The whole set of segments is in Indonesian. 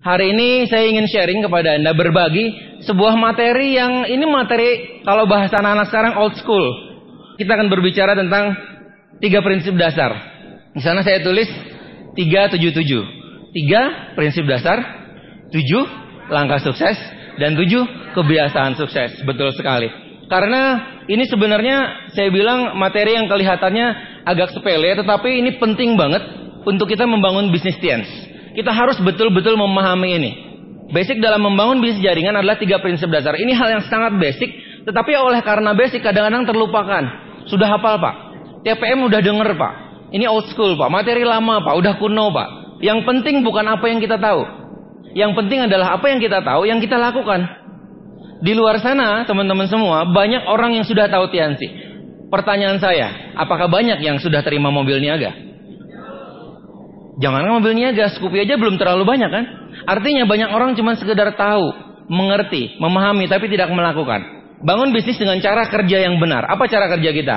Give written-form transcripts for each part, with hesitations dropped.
Hari ini saya ingin sharing kepada Anda, berbagi sebuah materi yang ini materi kalau bahasa anak-anak sekarang old school. Kita akan berbicara tentang 3 prinsip dasar. Di sana saya tulis 377. 3 prinsip dasar, 7 langkah sukses, dan 7 kebiasaan sukses. Betul sekali. Karena ini sebenarnya saya bilang materi yang kelihatannya agak sepele, tetapi ini penting banget untuk kita membangun bisnis science. Kita harus betul-betul memahami ini. Basic dalam membangun bisnis jaringan adalah 3 prinsip dasar. Ini hal yang sangat basic, tetapi oleh karena basic kadang-kadang terlupakan. Sudah hafal Pak, TPM udah denger Pak, ini old school Pak, materi lama Pak, udah kuno Pak. Yang penting bukan apa yang kita tahu. Yang penting adalah apa yang kita tahu, yang kita lakukan. Di luar sana teman-teman semua, banyak orang yang sudah tahu Tiansi. Pertanyaan saya, apakah banyak yang sudah terima mobil niaga? Jangankan mobil niaga, Scoopy aja belum terlalu banyak kan? Artinya banyak orang cuma sekedar tahu, mengerti, memahami, tapi tidak melakukan. Bangun bisnis dengan cara kerja yang benar. Apa cara kerja kita?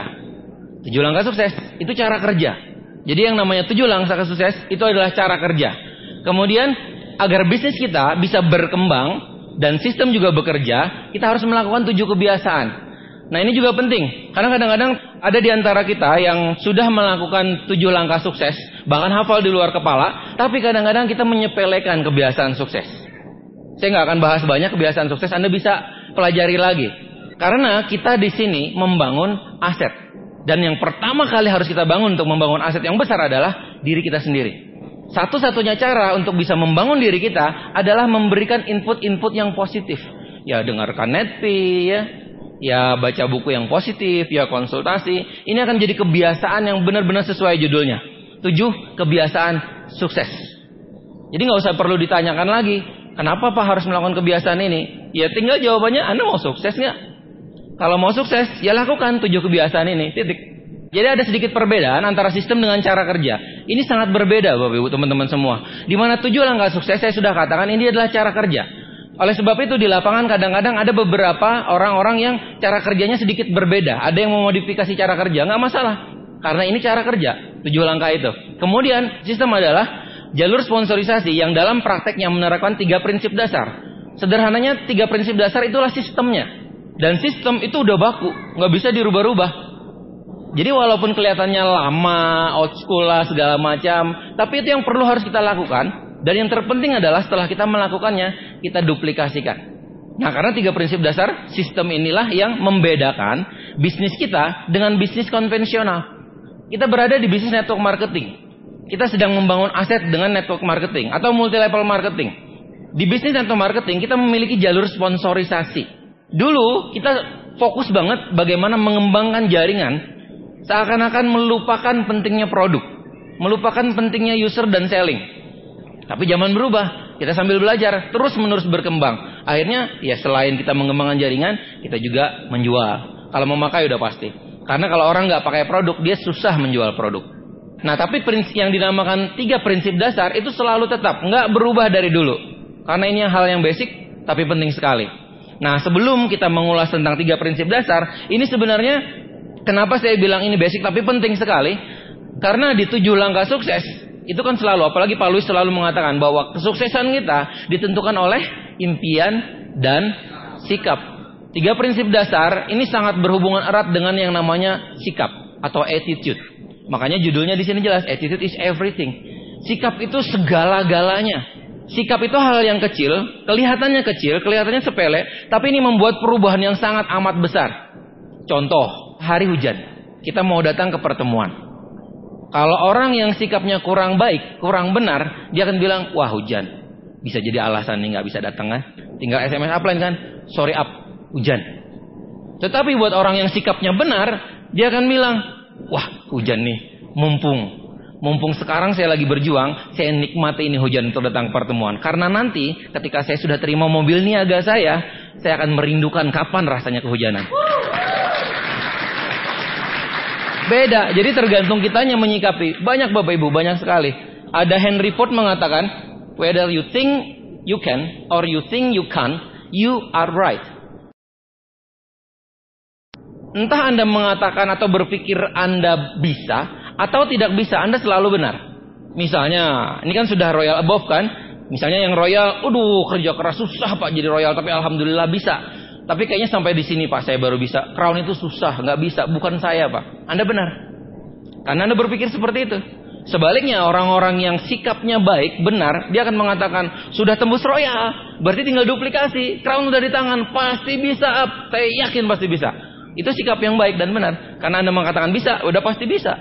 7 langkah sukses, itu cara kerja. Jadi yang namanya 7 langkah sukses, itu adalah cara kerja. Kemudian, agar bisnis kita bisa berkembang, dan sistem juga bekerja, kita harus melakukan 7 kebiasaan. Nah ini juga penting, karena kadang-kadang ada di antara kita yang sudah melakukan 7 langkah sukses, bahkan hafal di luar kepala, tapi kadang-kadang kita menyepelekan kebiasaan sukses. Saya nggak akan bahas banyak kebiasaan sukses, Anda bisa pelajari lagi. Karena kita di sini membangun aset. Dan yang pertama kali harus kita bangun untuk membangun aset yang besar adalah diri kita sendiri. Satu-satunya cara untuk bisa membangun diri kita adalah memberikan input-input yang positif. Ya dengarkan Netpi, ya baca buku yang positif, ya konsultasi. Ini akan jadi kebiasaan yang benar-benar sesuai judulnya. 7 kebiasaan sukses. Jadi nggak usah perlu ditanyakan lagi, kenapa Pak harus melakukan kebiasaan ini? Ya tinggal jawabannya, Anda mau sukses nggak? Kalau mau sukses, ya lakukan 7 kebiasaan ini, titik. Jadi ada sedikit perbedaan antara sistem dengan cara kerja. Ini sangat berbeda Bapak Ibu teman-teman semua. Di mana 7 langkah sukses saya sudah katakan ini adalah cara kerja. Oleh sebab itu di lapangan kadang-kadang ada beberapa orang-orang yang cara kerjanya sedikit berbeda. Ada yang memodifikasi cara kerja, nggak masalah. Karena ini cara kerja, 7 langkah itu. Kemudian sistem adalah jalur sponsorisasi yang dalam prakteknya menerapkan 3 prinsip dasar. Sederhananya 3 prinsip dasar itulah sistemnya. Dan sistem itu udah baku, nggak bisa dirubah-rubah. Jadi walaupun kelihatannya lama, old school lah segala macam, tapi itu yang perlu harus kita lakukan. Dan yang terpenting adalah setelah kita melakukannya, kita duplikasikan. Nah karena 3 prinsip dasar, sistem inilah yang membedakan bisnis kita dengan bisnis konvensional. Kita berada di bisnis network marketing. Kita sedang membangun aset dengan network marketing atau multi level marketing. Di bisnis network marketing kita memiliki jalur sponsorisasi. Dulu kita fokus banget bagaimana mengembangkan jaringan, seakan-akan melupakan pentingnya produk, melupakan pentingnya user dan selling. Tapi zaman berubah, kita sambil belajar, terus-menerus berkembang. Akhirnya, ya selain kita mengembangkan jaringan, kita juga menjual. Kalau memakai udah pasti. Karena kalau orang nggak pakai produk, dia susah menjual produk. Nah, tapi prinsip yang dinamakan 3 prinsip dasar itu selalu tetap, nggak berubah dari dulu. Karena ini hal yang basic, tapi penting sekali. Nah, sebelum kita mengulas tentang 3 prinsip dasar, ini sebenarnya kenapa saya bilang ini basic tapi penting sekali? Karena di 7 langkah sukses itu kan selalu, apalagi Pak Luis selalu mengatakan bahwa kesuksesan kita ditentukan oleh impian dan sikap. 3 prinsip dasar ini sangat berhubungan erat dengan yang namanya sikap atau attitude. Makanya judulnya di sini jelas, attitude is everything. Sikap itu segala-galanya. Sikap itu hal yang kecil, kelihatannya sepele, tapi ini membuat perubahan yang sangat amat besar. Contoh, hari hujan, kita mau datang ke pertemuan. Kalau orang yang sikapnya kurang baik, kurang benar, dia akan bilang, wah hujan. Bisa jadi alasan nih nggak bisa datang kan? Tinggal SMS upline kan? Sorry up, hujan. Tetapi buat orang yang sikapnya benar, dia akan bilang, wah hujan nih, mumpung sekarang saya lagi berjuang, saya nikmati ini hujan untuk datang ke pertemuan. Karena nanti ketika saya sudah terima mobil niaga saya akan merindukan kapan rasanya kehujanan. Beda, jadi tergantung kitanya menyikapi. Banyak Bapak Ibu, banyak sekali. Ada Henry Ford mengatakan, whether you think you can or you think you can't, you are right. Entah Anda mengatakan atau berpikir Anda bisa atau tidak bisa, Anda selalu benar. Misalnya, ini kan sudah royal above kan? Misalnya yang royal, kerja keras susah Pak jadi royal, tapi alhamdulillah bisa. Tapi kayaknya sampai di sini Pak saya baru bisa. Crown itu susah, nggak bisa. Bukan saya Pak. Anda benar. Karena Anda berpikir seperti itu. Sebaliknya orang-orang yang sikapnya baik, benar, dia akan mengatakan sudah tembus royal, berarti tinggal duplikasi. Crown udah di tangan, pasti bisa. Saya yakin pasti bisa. Itu sikap yang baik dan benar. Karena Anda mengatakan bisa, udah pasti bisa.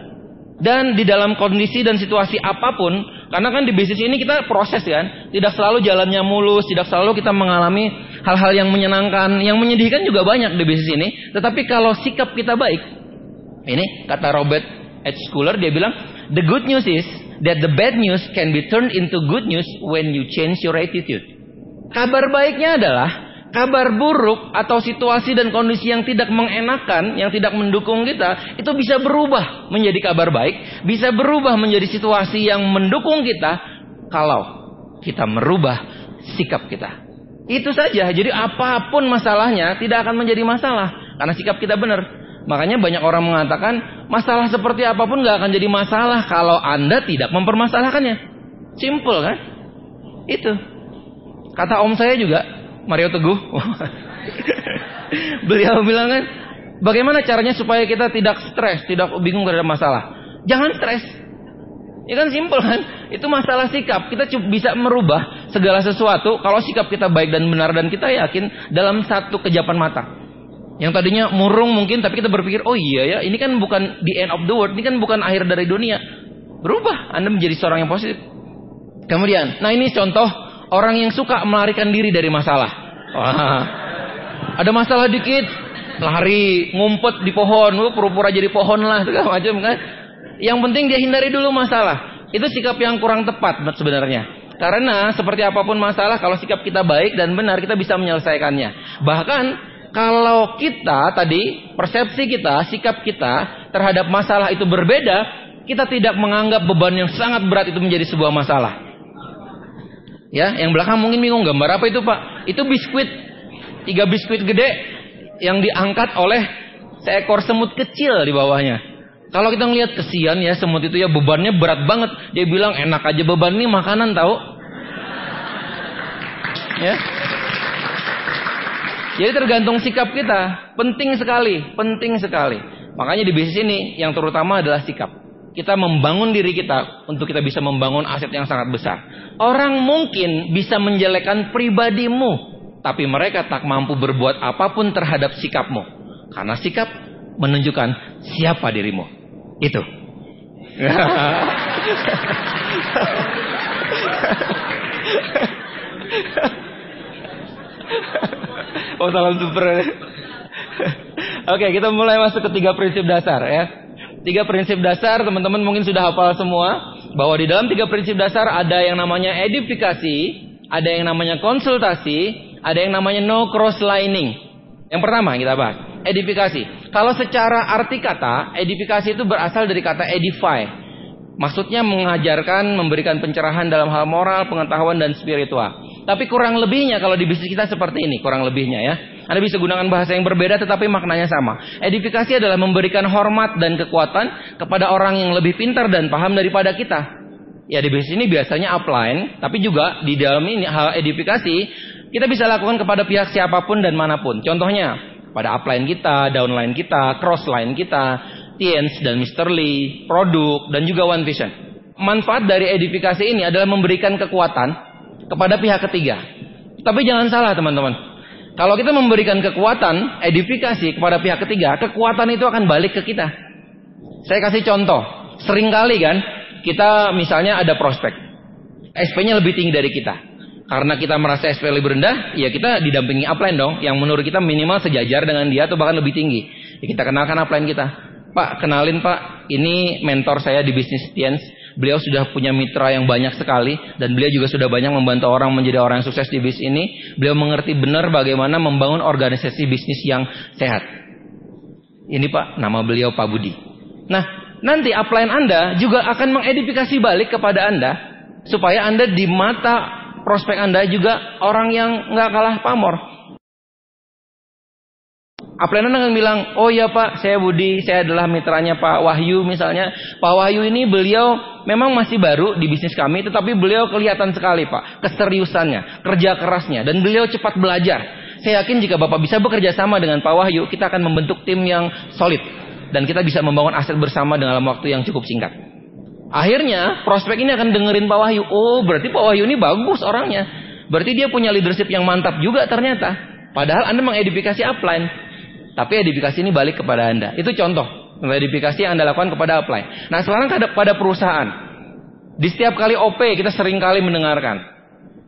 Dan di dalam kondisi dan situasi apapun, karena kan di bisnis ini kita proses kan, tidak selalu jalannya mulus, tidak selalu kita mengalami hal-hal yang menyenangkan, yang menyedihkan juga banyak di bisnis ini. Tetapi kalau sikap kita baik, ini kata Robert H. Schuller, dia bilang, the good news is that the bad news can be turned into good news when you change your attitude. Kabar baiknya adalah kabar buruk atau situasi dan kondisi yang tidak mengenakan, yang tidak mendukung kita, itu bisa berubah menjadi kabar baik, bisa berubah menjadi situasi yang mendukung kita kalau kita merubah sikap kita. Itu saja. Jadi apapun masalahnya tidak akan menjadi masalah karena sikap kita benar. Makanya banyak orang mengatakan masalah seperti apapun gak akan jadi masalah kalau Anda tidak mempermasalahkannya. Simple kan? Itu. Kata om saya juga, Mario Teguh. Beliau bilang kan, bagaimana caranya supaya kita tidak stres, tidak bingung terhadap masalah? Jangan stres. Ya kan simple kan? Itu masalah sikap. Kita bisa merubah segala sesuatu kalau sikap kita baik dan benar dan kita yakin dalam satu kejapan mata. Yang tadinya murung mungkin, tapi kita berpikir, oh iya ya, ini kan bukan the end of the world, ini kan bukan akhir dari dunia. Berubah, Anda menjadi seorang yang positif. Kemudian, nah ini contoh orang yang suka melarikan diri dari masalah. Wah, ada masalah dikit, lari, ngumpet di pohon, pura-pura jadi pohon lah, segala macam kan. Yang penting dia hindari dulu masalah. Itu sikap yang kurang tepat sebenarnya. Karena seperti apapun masalah, kalau sikap kita baik dan benar, kita bisa menyelesaikannya. Bahkan kalau kita tadi, persepsi kita, sikap kita terhadap masalah itu berbeda, kita tidak menganggap beban yang sangat berat itu menjadi sebuah masalah. Ya, yang belakang mungkin bingung, gambar apa itu Pak? Itu biskuit, 3 biskuit gede yang diangkat oleh seekor semut kecil di bawahnya. Kalau kita ngelihat kesian ya semut itu ya, bebannya berat banget. Dia bilang enak aja beban ini makanan tahu. Ya. Jadi tergantung sikap kita. Penting sekali, penting sekali. Makanya di bisnis ini yang terutama adalah sikap. Kita membangun diri kita untuk kita bisa membangun aset yang sangat besar. Orang mungkin bisa menjelekkan pribadimu, tapi mereka tak mampu berbuat apapun terhadap sikapmu. Karena sikap menunjukkan siapa dirimu. Itu. Oh, salam super. Oke, kita mulai masuk ke 3 prinsip dasar ya. 3 prinsip dasar, teman-teman mungkin sudah hafal semua. Bahwa di dalam 3 prinsip dasar ada yang namanya edifikasi, ada yang namanya konsultasi, ada yang namanya no cross lining. Yang pertama kita bahas, edifikasi. Kalau secara arti kata, edifikasi itu berasal dari kata edify. Maksudnya mengajarkan, memberikan pencerahan dalam hal moral, pengetahuan, dan spiritual. Tapi kurang lebihnya kalau di bisnis kita seperti ini, kurang lebihnya ya. Anda bisa gunakan bahasa yang berbeda tetapi maknanya sama. Edifikasi adalah memberikan hormat dan kekuatan kepada orang yang lebih pintar dan paham daripada kita. Ya di bisnis ini biasanya upline, tapi juga di dalam ini hal edifikasi kita bisa lakukan kepada pihak siapapun dan manapun. Contohnya pada upline kita, downline kita, crossline kita, Tiens dan Mr. Lee, produk dan juga One Vision. Manfaat dari edifikasi ini adalah memberikan kekuatan kepada pihak ketiga. Tapi jangan salah teman-teman. Kalau kita memberikan kekuatan, edifikasi kepada pihak ketiga, kekuatan itu akan balik ke kita. Saya kasih contoh. Seringkali kan, kita misalnya ada prospek. SP-nya lebih tinggi dari kita. Karena kita merasa SP lebih rendah, ya kita didampingi upline dong. Yang menurut kita minimal sejajar dengan dia atau bahkan lebih tinggi. Ya kita kenalkan upline kita. Pak, kenalin Pak, ini mentor saya di bisnis Tiens. Beliau sudah punya mitra yang banyak sekali dan beliau juga sudah banyak membantu orang menjadi orang yang sukses di bisnis ini. Beliau mengerti benar bagaimana membangun organisasi bisnis yang sehat. Ini Pak, nama beliau Pak Budi. Nah, nanti upline Anda juga akan mengedifikasi balik kepada Anda supaya Anda di mata prospek Anda juga orang yang nggak kalah pamor. Upline Anda akan bilang, oh iya Pak, saya Budi, saya adalah mitranya Pak Wahyu misalnya. Pak Wahyu ini beliau memang masih baru di bisnis kami, tetapi beliau kelihatan sekali Pak, keseriusannya, kerja kerasnya, dan beliau cepat belajar. Saya yakin jika Bapak bisa bekerja sama dengan Pak Wahyu, kita akan membentuk tim yang solid. Dan kita bisa membangun aset bersama dalam waktu yang cukup singkat. Akhirnya, prospek ini akan dengerin Pak Wahyu. Oh, berarti Pak Wahyu ini bagus orangnya. Berarti dia punya leadership yang mantap juga ternyata. Padahal Anda mengedifikasi upline. Tapi edifikasi ini balik kepada Anda. Itu contoh edifikasi yang Anda lakukan kepada upline. Nah, sekarang pada perusahaan. Di setiap kali OP kita sering kali mendengarkan.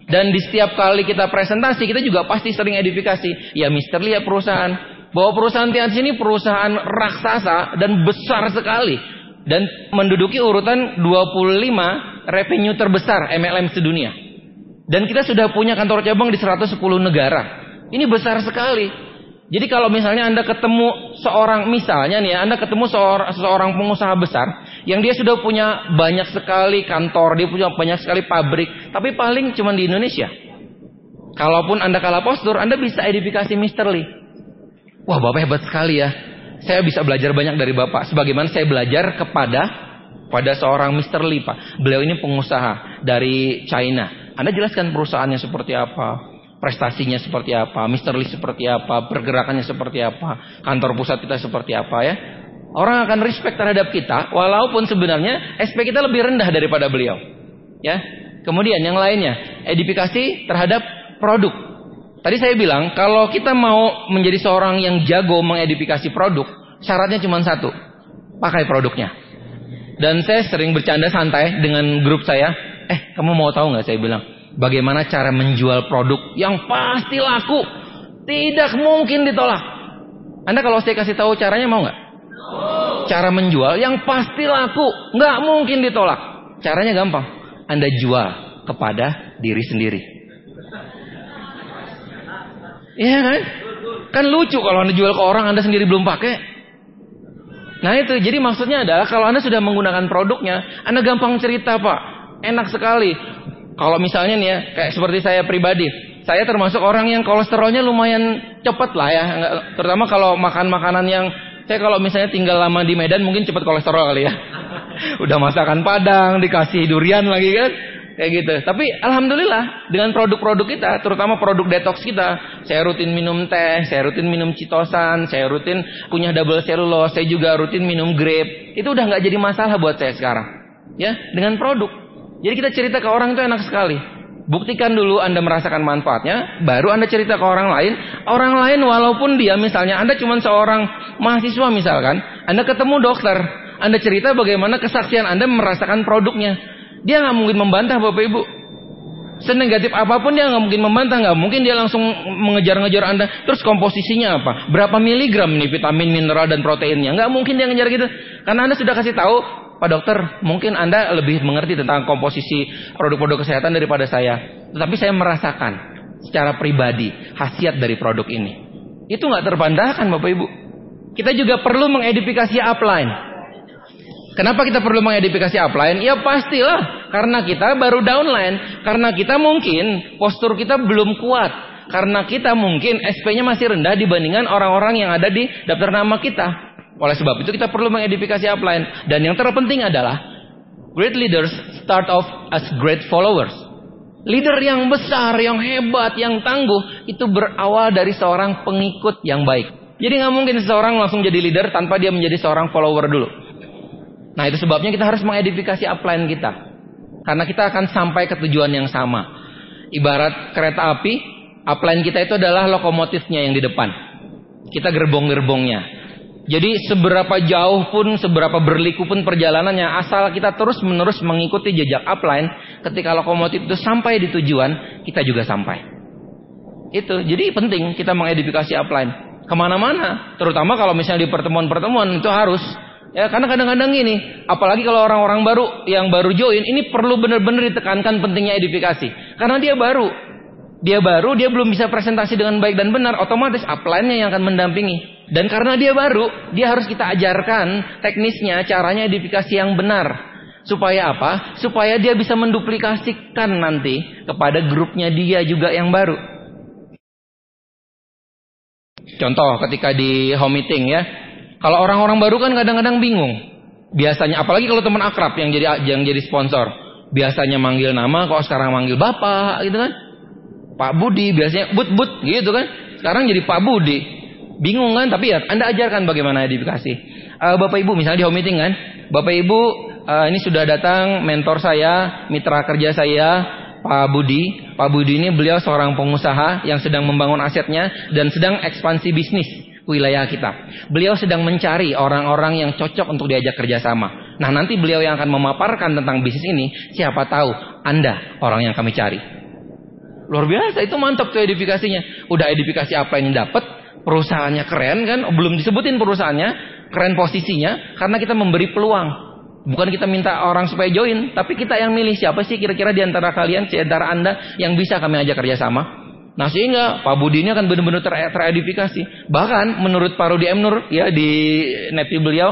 Dan di setiap kali kita presentasi kita juga pasti sering edifikasi. Ya Mister lihat perusahaan. Bahwa perusahaan TNC ini perusahaan raksasa dan besar sekali. Dan menduduki urutan 25 revenue terbesar MLM sedunia. Dan kita sudah punya kantor cabang di 110 negara. Ini besar sekali. Jadi kalau misalnya Anda ketemu seorang, misalnya nih ya, Anda ketemu seorang pengusaha besar yang dia sudah punya banyak sekali kantor, dia punya banyak sekali pabrik, tapi paling cuma di Indonesia. Kalaupun Anda kalah postur, Anda bisa edifikasi Mr. Lee. Wah, Bapak hebat sekali ya. Saya bisa belajar banyak dari Bapak. Sebagaimana saya belajar pada seorang Mr. Lee, Pak. Beliau ini pengusaha dari China. Anda jelaskan perusahaannya seperti apa, prestasinya seperti apa, Mr. Lee seperti apa, pergerakannya seperti apa, kantor pusat kita seperti apa ya. Orang akan respect terhadap kita, walaupun sebenarnya SP kita lebih rendah daripada beliau. Ya. Kemudian yang lainnya, edifikasi terhadap produk. Tadi saya bilang, kalau kita mau menjadi seorang yang jago mengedifikasi produk, syaratnya cuma satu, pakai produknya. Dan saya sering bercanda santai dengan grup saya, kamu mau tahu nggak, saya bilang, bagaimana cara menjual produk yang pasti laku, tidak mungkin ditolak. Anda kalau saya kasih tahu caranya mau nggak? Cara menjual yang pasti laku, nggak mungkin ditolak. Caranya gampang, Anda jual kepada diri sendiri. Iya kan? Kan lucu kalau Anda jual ke orang Anda sendiri belum pakai. Nah itu, jadi maksudnya adalah kalau Anda sudah menggunakan produknya, Anda gampang cerita Pak, enak sekali. Kalau misalnya nih ya, kayak seperti saya pribadi, saya termasuk orang yang kolesterolnya lumayan cepat lah ya. Terutama kalau makan makanan yang, saya kalau misalnya tinggal lama di Medan mungkin cepat kolesterol kali ya. Udah masakan Padang, dikasih durian lagi kan, kayak gitu. Tapi alhamdulillah dengan produk-produk kita, terutama produk detox kita, saya rutin minum teh, saya rutin minum citosan, saya rutin punya double cellulose, saya juga rutin minum grape. Itu udah nggak jadi masalah buat saya sekarang. Ya, dengan produk. Jadi kita cerita ke orang itu enak sekali. Buktikan dulu Anda merasakan manfaatnya, baru Anda cerita ke orang lain. Orang lain walaupun dia misalnya Anda cuma seorang mahasiswa misalkan, Anda ketemu dokter, Anda cerita bagaimana kesaksian Anda merasakan produknya. Dia nggak mungkin membantah Bapak Ibu. Senegatif apapun dia nggak mungkin membantah, nggak mungkin dia langsung mengejar-ngejar Anda. Terus komposisinya apa? Berapa miligram nih vitamin, mineral dan proteinnya? Nggak mungkin dia ngejar gitu. Karena Anda sudah kasih tahu, Pak Dokter, mungkin Anda lebih mengerti tentang komposisi produk-produk kesehatan daripada saya. Tetapi saya merasakan secara pribadi khasiat dari produk ini. Itu nggak terbantahkan Bapak Ibu. Kita juga perlu mengedifikasi upline. Kenapa kita perlu mengedifikasi upline? Ya pastilah, karena kita baru downline. Karena kita mungkin postur kita belum kuat. Karena kita mungkin SP-nya masih rendah dibandingkan orang-orang yang ada di daftar nama kita. Oleh sebab itu kita perlu mengedifikasi upline. Dan yang terpenting adalah great leaders start off as great followers. Leader yang besar, yang hebat, yang tangguh itu berawal dari seorang pengikut yang baik. Jadi nggak mungkin seseorang langsung jadi leader tanpa dia menjadi seorang follower dulu. Nah itu sebabnya kita harus mengedifikasi upline kita. Karena kita akan sampai ke tujuan yang sama. Ibarat kereta api, upline kita itu adalah lokomotifnya yang di depan. Kita gerbong-gerbongnya. Jadi seberapa jauh pun, seberapa berliku pun perjalanannya, asal kita terus-menerus mengikuti jejak upline, ketika lokomotif itu sampai di tujuan, kita juga sampai. Itu, jadi penting kita mengedifikasi upline. Kemana-mana, terutama kalau misalnya di pertemuan-pertemuan itu harus. Ya, karena kadang-kadang gini, apalagi kalau orang-orang baru yang baru join, ini perlu benar-benar ditekankan pentingnya edifikasi. Karena dia baru, dia belum bisa presentasi dengan baik dan benar, otomatis upline-nya yang akan mendampingi. Dan karena dia baru, dia harus kita ajarkan teknisnya, caranya edifikasi yang benar. Supaya apa? Supaya dia bisa menduplikasikan nanti kepada grupnya dia juga yang baru. Contoh ketika di home meeting ya. Kalau orang-orang baru kan kadang-kadang bingung. Biasanya apalagi kalau teman akrab yang jadi sponsor. Biasanya manggil nama, kok sekarang manggil Bapak gitu kan. Pak Budi biasanya but gitu kan. Sekarang jadi Pak Budi. Bingung kan? Tapi ya Anda ajarkan bagaimana edifikasi. Bapak Ibu misalnya di home meeting kan. Bapak Ibu ini sudah datang mentor saya, mitra kerja saya, Pak Budi. Pak Budi ini beliau seorang pengusaha yang sedang membangun asetnya dan sedang ekspansi bisnis wilayah kita. Beliau sedang mencari orang-orang yang cocok untuk diajak kerjasama. Nah nanti beliau yang akan memaparkan tentang bisnis ini, siapa tahu Anda orang yang kami cari. Luar biasa, itu mantap tuh edifikasinya. Udah edifikasi apa yang dapat, perusahaannya keren kan, belum disebutin perusahaannya, keren posisinya, karena kita memberi peluang. Bukan kita minta orang supaya join, tapi kita yang milih siapa sih kira-kira di antara kalian, di antara Anda yang bisa kami ajak kerjasama. Nah sehingga Pak Budi ini akan benar-benar teredifikasi. Bahkan menurut Pak Rudi M. Nur ya di nepi beliau,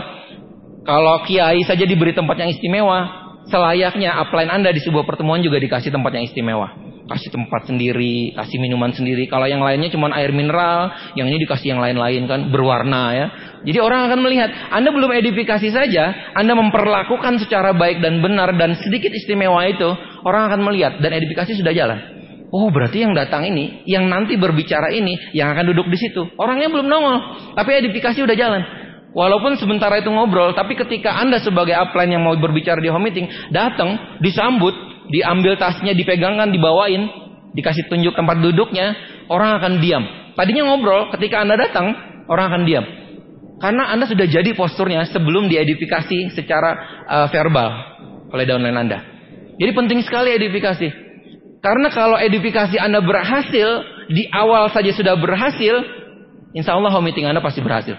kalau kiai saja diberi tempat yang istimewa, selayaknya upline Anda di sebuah pertemuan juga dikasih tempat yang istimewa. Kasih tempat sendiri, kasih minuman sendiri. Kalau yang lainnya cuma air mineral, yang ini dikasih yang lain-lain kan, berwarna ya. Jadi orang akan melihat, Anda belum edifikasi saja, Anda memperlakukan secara baik dan benar dan sedikit istimewa itu, orang akan melihat dan edifikasi sudah jalan. Oh berarti yang datang ini, yang nanti berbicara ini, yang akan duduk di situ. Orangnya belum nongol, tapi edifikasi udah jalan. Walaupun sementara itu ngobrol, tapi ketika Anda sebagai upline yang mau berbicara di home meeting, datang, disambut, diambil tasnya, dipegangkan, dibawain, dikasih tunjuk tempat duduknya, orang akan diam. Tadinya ngobrol, ketika Anda datang, orang akan diam. Karena Anda sudah jadi posturnya sebelum diedifikasi secara verbal oleh downline Anda. Jadi penting sekali edifikasi. Karena kalau edifikasi Anda berhasil, di awal saja sudah berhasil, insya Allah home meeting Anda pasti berhasil.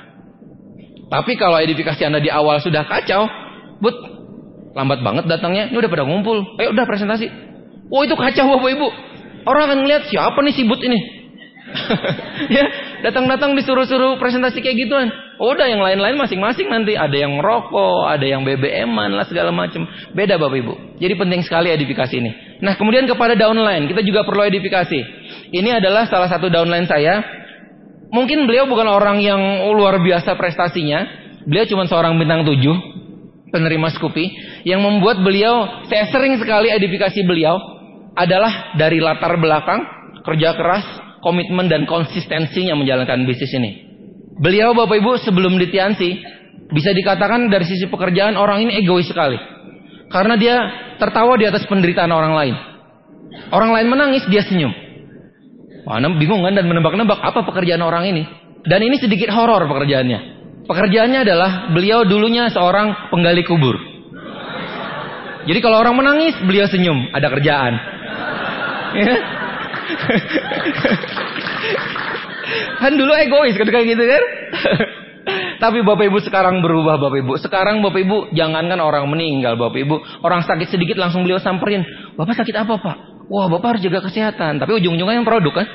Tapi kalau edifikasi Anda di awal sudah kacau, lambat banget datangnya, ini udah pada ngumpul, ayo udah presentasi. Oh itu kacau Bapak Ibu. Orang akan ngeliat siapa nih si but ini. Ya, datang-datang disuruh-suruh presentasi kayak gituan. Oh, udah yang lain-lain masing-masing nanti ada yang merokok, ada yang BBM-an lah segala macam. Beda Bapak Ibu. Jadi penting sekali edifikasi ini. Nah, kemudian kepada downline, kita juga perlu edifikasi. Ini adalah salah satu downline saya. Mungkin beliau bukan orang yang luar biasa prestasinya. Beliau cuma seorang bintang 7, penerima Scoopy. Yang membuat beliau, saya sering sekali edifikasi beliau adalah dari latar belakang, kerja keras, komitmen dan konsistensinya menjalankan bisnis ini. Beliau Bapak Ibu sebelum di Tiansi, bisa dikatakan dari sisi pekerjaan orang ini egois sekali. Karena dia tertawa di atas penderitaan orang lain. Orang lain menangis, dia senyum. Wah, bingung kan dan menebak-nebak apa pekerjaan orang ini. Dan ini sedikit horor pekerjaannya. Pekerjaannya adalah beliau dulunya seorang penggali kubur. Jadi kalau orang menangis, beliau senyum, ada kerjaan. Ya. Kan dulu egois ketika gitu kan. Tapi Bapak Ibu sekarang berubah Bapak Ibu. Sekarang Bapak Ibu jangankan orang meninggal Bapak Ibu, orang sakit sedikit langsung beliau samperin. Bapak sakit apa Pak? Wah Bapak harus jaga kesehatan. Tapi ujung-ujungnya yang produk kan.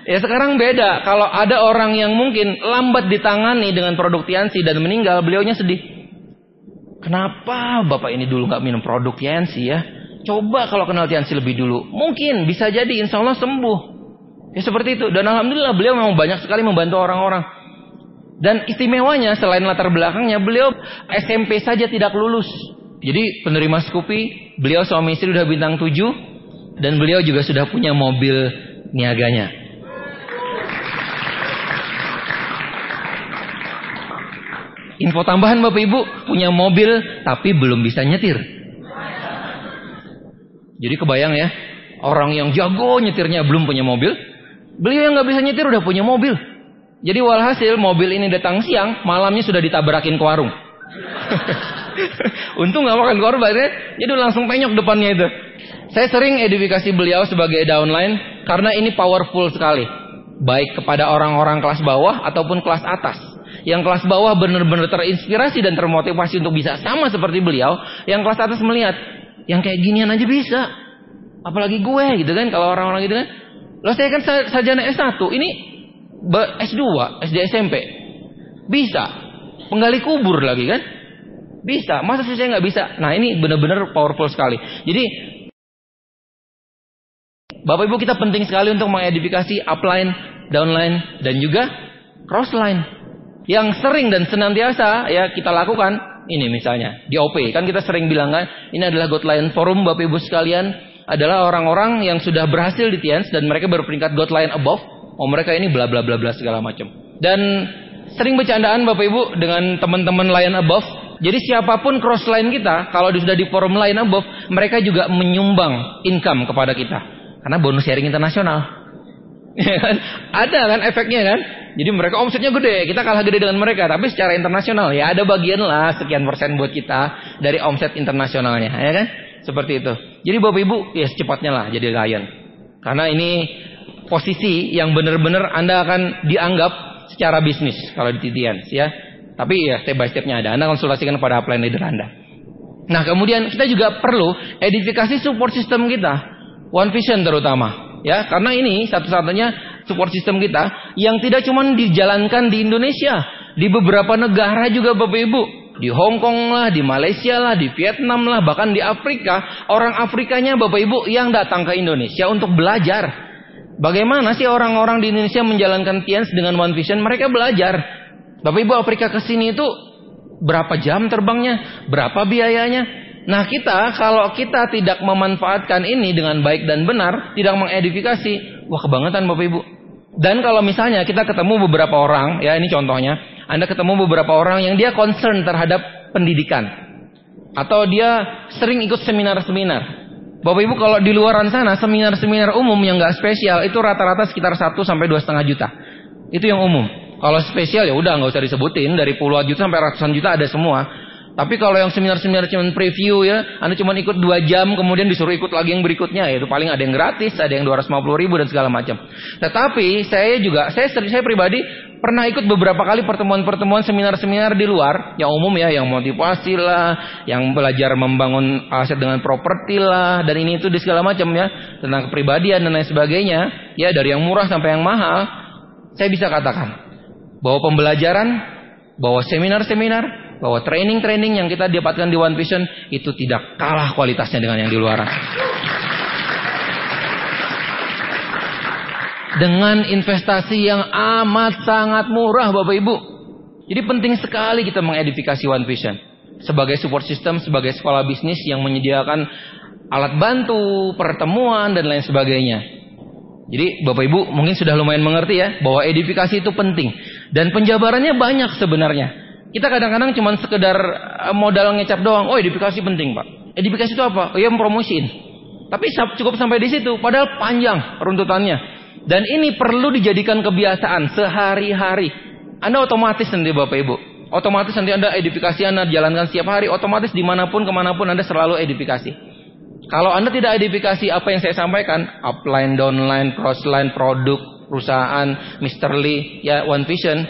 Ya sekarang beda. Kalau ada orang yang mungkin lambat ditangani dengan produk Tiansi dan meninggal, beliaunya sedih. Kenapa Bapak ini dulu gak minum produk Tiansi ya? Coba kalau kenal Tiansi lebih dulu, mungkin bisa jadi insya Allah sembuh. Ya seperti itu. Dan alhamdulillah beliau memang banyak sekali membantu orang-orang. Dan istimewanya selain latar belakangnya, beliau SMP saja tidak lulus. Jadi penerima Scoopy, beliau suami istri sudah bintang 7 dan beliau juga sudah punya mobil niaganya. Info tambahan Bapak Ibu, punya mobil tapi belum bisa nyetir. Jadi kebayang ya, orang yang jago nyetirnya belum punya mobil, beliau yang nggak bisa nyetir udah punya mobil. Jadi walhasil mobil ini datang siang, malamnya sudah ditabrakin ke warung. Untung nggak makan korban ya, jadi langsung penyok depannya itu. Saya sering edifikasi beliau sebagai downline karena ini powerful sekali, baik kepada orang-orang kelas bawah ataupun kelas atas. Yang kelas bawah benar-benar terinspirasi dan termotivasi untuk bisa sama seperti beliau. Yang kelas atas melihat, yang kayak ginian aja bisa, apalagi gue gitu kan. Kalau orang-orang gitu kan, loh saya kan sarjana S1, ini S2, SD SMP, bisa penggali kubur lagi kan, bisa. Masa sih saya nggak bisa? Nah ini benar-benar powerful sekali. Jadi Bapak Ibu kita penting sekali untuk mengedifikasi upline downline, dan juga crossline. Yang sering dan senantiasa ya kita lakukan, ini misalnya di OP, kan kita sering bilang kan, ini adalah Godline Forum Bapak Ibu sekalian, adalah orang-orang yang sudah berhasil di TIANS dan mereka berperingkat Godline above. Oh mereka ini bla bla bla bla segala macam. Dan sering bercandaan Bapak Ibu dengan teman-teman Line above. Jadi siapapun crossline kita, kalau sudah di forum Line above, mereka juga menyumbang income kepada kita. Karena bonus sharing internasional. Ada kan efeknya kan? Jadi mereka omsetnya gede, kita kalah gede dengan mereka, tapi secara internasional ya ada bagian lah sekian persen buat kita dari omset internasionalnya, ya kan? Seperti itu. Jadi Bapak Ibu ya secepatnya lah jadi Lion. Karena ini posisi yang benar-benar Anda akan dianggap secara bisnis kalau di TIANS ya. Tapi ya step by stepnya ada. Anda konsultasikan kepada upline leader Anda. Nah kemudian kita juga perlu edifikasi support system kita, One Vision terutama. Ya, karena ini satu-satunya support system kita yang tidak cuma dijalankan di Indonesia, di beberapa negara juga Bapak Ibu. Di Hong Kong lah, di Malaysia lah, di Vietnam lah, bahkan di Afrika. Orang Afrikanya Bapak Ibu yang datang ke Indonesia untuk belajar. Bagaimana sih orang-orang di Indonesia menjalankan TIANS dengan One Vision? Mereka belajar. Bapak Ibu Afrika ke sini itu berapa jam terbangnya? Berapa biayanya? Nah kita, kalau kita tidak memanfaatkan ini dengan baik dan benar, tidak mengedifikasi, wah kebangetan Bapak Ibu. Dan kalau misalnya kita ketemu beberapa orang, ya ini contohnya, Anda ketemu beberapa orang yang dia concern terhadap pendidikan, atau dia sering ikut seminar-seminar. Bapak Ibu kalau di luaran sana, seminar-seminar umum yang nggak spesial, itu rata-rata sekitar 1 sampai 2,5 juta. Itu yang umum. Kalau spesial ya udah nggak usah disebutin, dari puluhan juta sampai ratusan juta ada semua. Tapi kalau yang seminar-seminar cuma preview ya, Anda cuma ikut 2 jam, kemudian disuruh ikut lagi yang berikutnya, ya itu paling ada yang gratis, ada yang 250.000 dan segala macam. Tetapi saya pribadi pernah ikut beberapa kali pertemuan-pertemuan seminar-seminar di luar, yang umum ya, yang motivasi lah, yang belajar membangun aset dengan properti lah, dan ini itu di segala macam ya, tentang kepribadian dan lain sebagainya, ya dari yang murah sampai yang mahal. Saya bisa katakan bahwa pembelajaran, bahwa seminar-seminar, bahwa training-training yang kita dapatkan di One Vision itu tidak kalah kualitasnya dengan yang di luar. Dengan investasi yang amat sangat murah Bapak Ibu. Jadi penting sekali kita mengedifikasi One Vision. Sebagai support system, sebagai sekolah bisnis yang menyediakan alat bantu, pertemuan dan lain sebagainya. Jadi Bapak Ibu mungkin sudah lumayan mengerti ya bahwa edifikasi itu penting. Dan penjabarannya banyak sebenarnya. Kita kadang-kadang cuma sekedar modal ngecap doang. Oh, edifikasi penting, Pak. Edifikasi itu apa? Oh, ya promosiin. Tapi cukup sampai di situ. Padahal panjang runtutannya. Dan ini perlu dijadikan kebiasaan sehari-hari. Anda otomatis nanti Bapak Ibu. Otomatis nanti Anda edifikasi Anda jalankan setiap hari. Otomatis dimanapun, kemanapun Anda selalu edifikasi. Kalau Anda tidak edifikasi apa yang saya sampaikan. Upline, downline, crossline, produk, perusahaan, Mr. Lee, ya One Vision.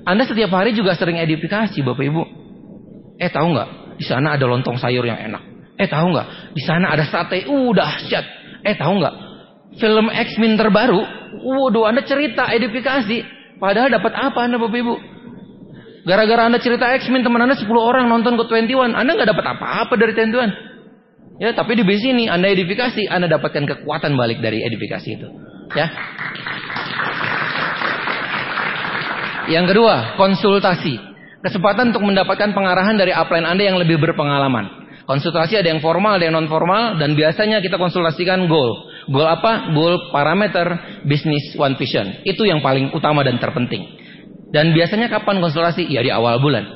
Anda setiap hari juga sering edifikasi Bapak Ibu. Tahu nggak? Di sana ada lontong sayur yang enak. Tahu nggak? Di sana ada sate. Dahsyat. Tahu nggak? Film X-Men terbaru. Waduh, Anda cerita edifikasi. Padahal dapat apa Anda Bapak Ibu? Gara-gara Anda cerita X-Men, teman Anda 10 orang nonton ke 21. Anda nggak dapat apa-apa dari 21. Ya, tapi di sini Anda edifikasi, Anda dapatkan kekuatan balik dari edifikasi itu. Ya. Yang kedua, konsultasi. Kesempatan untuk mendapatkan pengarahan dari upline Anda yang lebih berpengalaman. Konsultasi ada yang formal, ada yang non formal, dan biasanya kita konsultasikan goal. Goal apa? Goal parameter bisnis One Vision. Itu yang paling utama dan terpenting. Dan biasanya kapan konsultasi? Ya di awal bulan.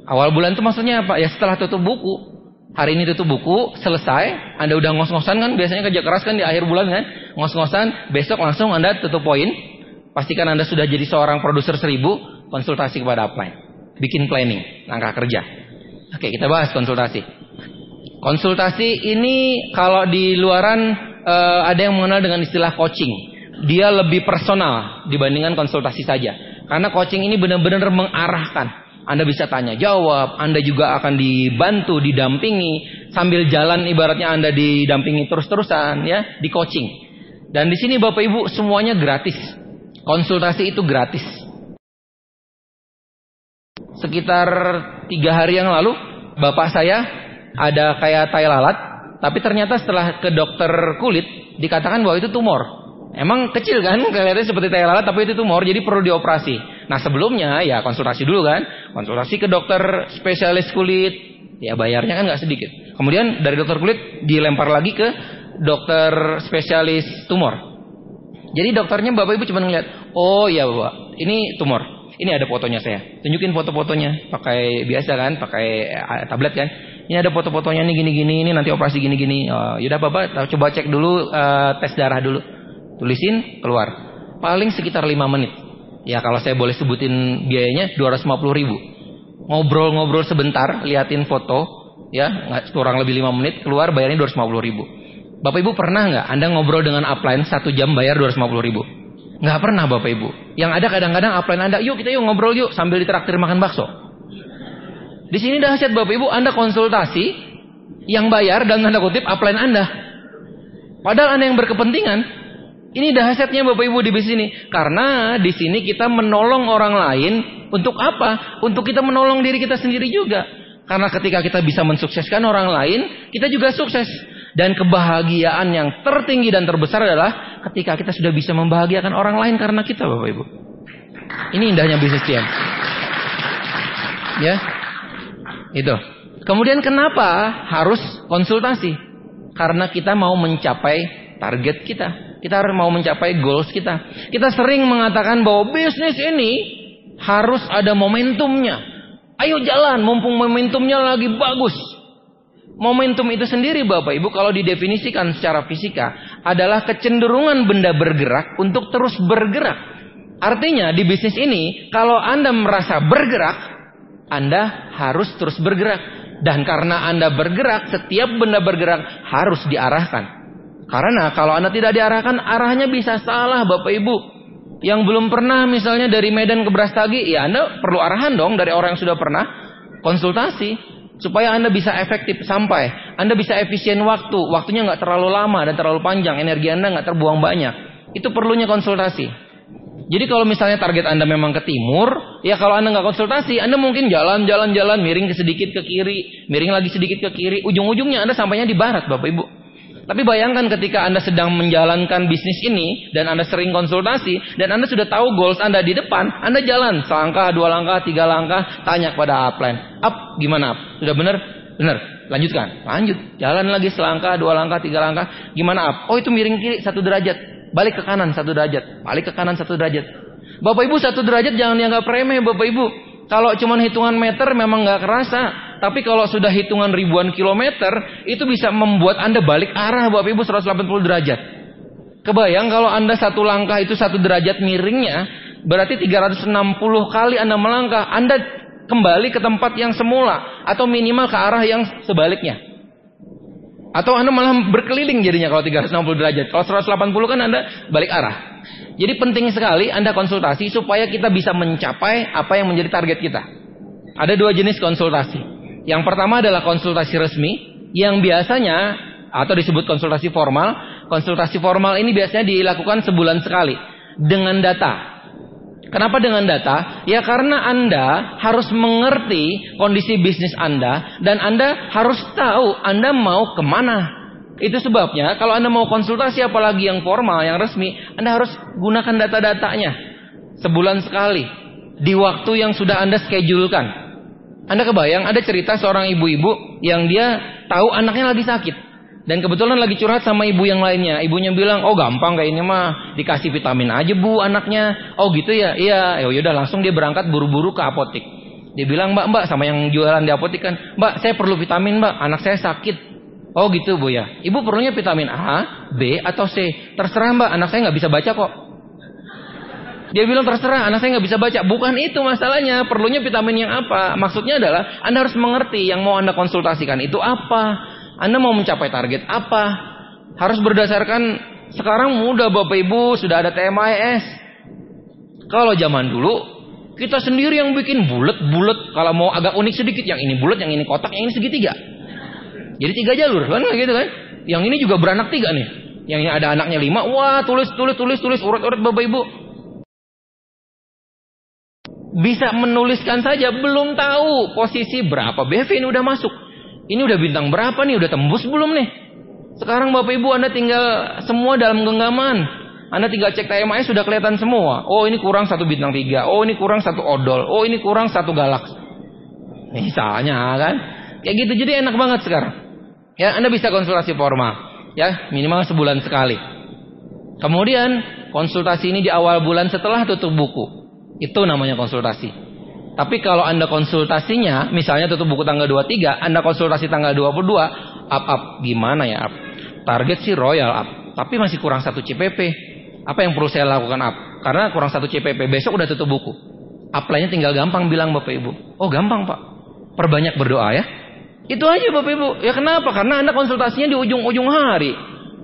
Awal bulan itu maksudnya apa? Ya setelah tutup buku. Hari ini tutup buku, selesai. Anda udah ngos-ngosan kan? Biasanya kerja keras kan di akhir bulan kan? Ngos-ngosan, besok langsung Anda tutup poin. Pastikan Anda sudah jadi seorang produser 1000, konsultasi kepada upline. Bikin planning, langkah kerja. Oke, kita bahas konsultasi. Konsultasi ini kalau di luaran ada yang mengenal dengan istilah coaching. Dia lebih personal dibandingkan konsultasi saja. Karena coaching ini benar-benar mengarahkan. Anda bisa tanya jawab, Anda juga akan dibantu, didampingi. Sambil jalan ibaratnya Anda didampingi terus-terusan ya, di coaching. Dan di sini Bapak Ibu semuanya gratis. Konsultasi itu gratis. Sekitar 3 hari yang lalu, bapak saya ada kayak tai lalat, tapi ternyata setelah ke dokter kulit dikatakan bahwa itu tumor. Emang kecil kan, kelihatannya seperti tai lalat, tapi itu tumor, jadi perlu dioperasi. Nah sebelumnya ya konsultasi dulu kan, konsultasi ke dokter spesialis kulit, ya bayarnya kan nggak sedikit. Kemudian dari dokter kulit dilempar lagi ke dokter spesialis tumor. Jadi dokternya bapak ibu cuma ngeliat, oh ya bapak, ini tumor, ini ada fotonya saya, tunjukin foto-fotonya, pakai biasa kan, pakai tablet kan. Ini ada foto-fotonya nih gini-gini, ini nanti operasi gini-gini. Yaudah bapak, coba cek dulu, tes darah dulu. Tulisin, keluar. Paling sekitar 5 menit. Ya kalau saya boleh sebutin biayanya 250.000. Ngobrol-ngobrol sebentar, liatin foto, ya kurang lebih 5 menit, keluar bayarnya 250.000. Bapak ibu pernah nggak Anda ngobrol dengan upline 1 jam bayar 250.000? Nggak pernah bapak ibu. Yang ada kadang-kadang upline Anda, yuk kita yuk ngobrol yuk sambil ditraktir makan bakso. Di sini dahsyat bapak ibu, Anda konsultasi, yang bayar dan tanda kutip upline Anda. Padahal Anda yang berkepentingan. Ini dahsyatnya bapak ibu di bisnis ini. Karena di sini kita menolong orang lain untuk apa? Untuk kita menolong diri kita sendiri juga. Karena ketika kita bisa mensukseskan orang lain, kita juga sukses. Dan kebahagiaan yang tertinggi dan terbesar adalah ketika kita sudah bisa membahagiakan orang lain karena kita bapak ibu. Ini indahnya bisnis TM. Ya. Itu. Kemudian kenapa harus konsultasi? Karena kita mau mencapai target kita. Kita harus mau mencapai goals kita. Kita sering mengatakan bahwa bisnis ini harus ada momentumnya. Ayo jalan, mumpung momentumnya lagi bagus. Momentum itu sendiri Bapak Ibu kalau didefinisikan secara fisika adalah kecenderungan benda bergerak untuk terus bergerak. Artinya di bisnis ini kalau Anda merasa bergerak, Anda harus terus bergerak. Dan karena Anda bergerak, setiap benda bergerak harus diarahkan. Karena kalau Anda tidak diarahkan, arahnya bisa salah Bapak Ibu. Yang belum pernah misalnya dari Medan ke Brastagi, ya Anda perlu arahan dong dari orang yang sudah pernah konsultasi. Supaya Anda bisa efektif sampai. Anda bisa efisien waktu. Waktunya nggak terlalu lama dan terlalu panjang. Energi Anda nggak terbuang banyak. Itu perlunya konsultasi. Jadi kalau misalnya target Anda memang ke timur, ya kalau Anda nggak konsultasi, Anda mungkin jalan, miring sedikit ke kiri, miring lagi sedikit ke kiri. Ujung-ujungnya Anda sampainya di barat Bapak Ibu. Tapi bayangkan ketika Anda sedang menjalankan bisnis ini dan Anda sering konsultasi dan Anda sudah tahu goals Anda di depan, Anda jalan selangkah, 2 langkah, 3 langkah, tanya kepada upline, up gimana up? Sudah benar? Benar. Lanjutkan. Lanjut. Jalan lagi selangkah, 2 langkah, 3 langkah, gimana up? Oh itu miring kiri 1 derajat, balik ke kanan 1 derajat, balik ke kanan 1 derajat. Bapak Ibu 1 derajat jangan dianggap remeh Bapak Ibu. Kalau cuma hitungan meter memang nggak kerasa. Tapi kalau sudah hitungan ribuan kilometer, itu bisa membuat Anda balik arah Bapak Ibu 180 derajat. Kebayang kalau Anda 1 langkah itu 1 derajat miringnya, berarti 360 kali Anda melangkah, Anda kembali ke tempat yang semula. Atau minimal ke arah yang sebaliknya. Atau Anda malah berkeliling jadinya kalau 360 derajat. Kalau 180 kan Anda balik arah. Jadi penting sekali Anda konsultasi supaya kita bisa mencapai apa yang menjadi target kita. Ada 2 jenis konsultasi. Yang pertama adalah konsultasi resmi, yang biasanya atau disebut konsultasi formal. Konsultasi formal ini biasanya dilakukan sebulan sekali dengan data. Kenapa dengan data? Ya karena Anda harus mengerti kondisi bisnis Anda dan Anda harus tahu Anda mau kemana. Itu sebabnya kalau Anda mau konsultasi apalagi yang formal, yang resmi, Anda harus gunakan data-datanya sebulan sekali di waktu yang sudah Anda schedulekan. Anda kebayang ada cerita seorang ibu-ibu yang dia tahu anaknya lagi sakit dan kebetulan lagi curhat sama ibu yang lainnya. Ibunya bilang, oh gampang kayak ini mah, dikasih vitamin aja bu anaknya. Oh gitu ya, iya. Ya udah langsung dia berangkat buru-buru ke apotek. Dia bilang, mbak sama yang jualan di apotek kan, mbak saya perlu vitamin mbak, anak saya sakit. Oh gitu bu ya. Ibu perlunya vitamin A, B atau C. Terserah mbak, anak saya nggak bisa baca kok. Dia bilang terserah, anak saya nggak bisa baca. Bukan itu masalahnya. Perlunya vitamin yang apa? Maksudnya adalah Anda harus mengerti yang mau Anda konsultasikan itu apa. Anda mau mencapai target apa? Harus berdasarkan sekarang mudah Bapak Ibu sudah ada TMIS. Kalau zaman dulu kita sendiri yang bikin bulat. Kalau mau agak unik sedikit, yang ini bulat, yang ini kotak, yang ini segitiga. Jadi 3 jalur kan gitu kan? Yang ini juga beranak 3 nih. Yang ini ada anaknya 5. Wah tulis urut Bapak Ibu. Bisa menuliskan saja, belum tahu posisi berapa BV ini udah masuk. Ini udah bintang berapa nih, udah tembus belum nih. Sekarang Bapak Ibu Anda tinggal semua dalam genggaman. Anda tinggal cek TMAS sudah kelihatan semua. Oh ini kurang 1 bintang 3. Oh ini kurang 1 odol. Oh ini kurang 1 galak. Misalnya kan. Kayak gitu, jadi enak banget sekarang. Ya, Anda bisa konsultasi formal. Ya, minimal sebulan sekali. Kemudian konsultasi ini di awal bulan setelah tutup buku. Itu namanya konsultasi. Tapi kalau Anda konsultasinya, misalnya tutup buku tanggal 23, Anda konsultasi tanggal 22, up gimana ya up? Target sih royal up, tapi masih kurang 1 CPP. Apa yang perlu saya lakukan up? Karena kurang 1 CPP, besok udah tutup buku. Apply-nya tinggal gampang bilang Bapak Ibu. Oh gampang Pak, perbanyak berdoa ya. Itu aja Bapak Ibu. Ya kenapa? Karena Anda konsultasinya di ujung-ujung hari.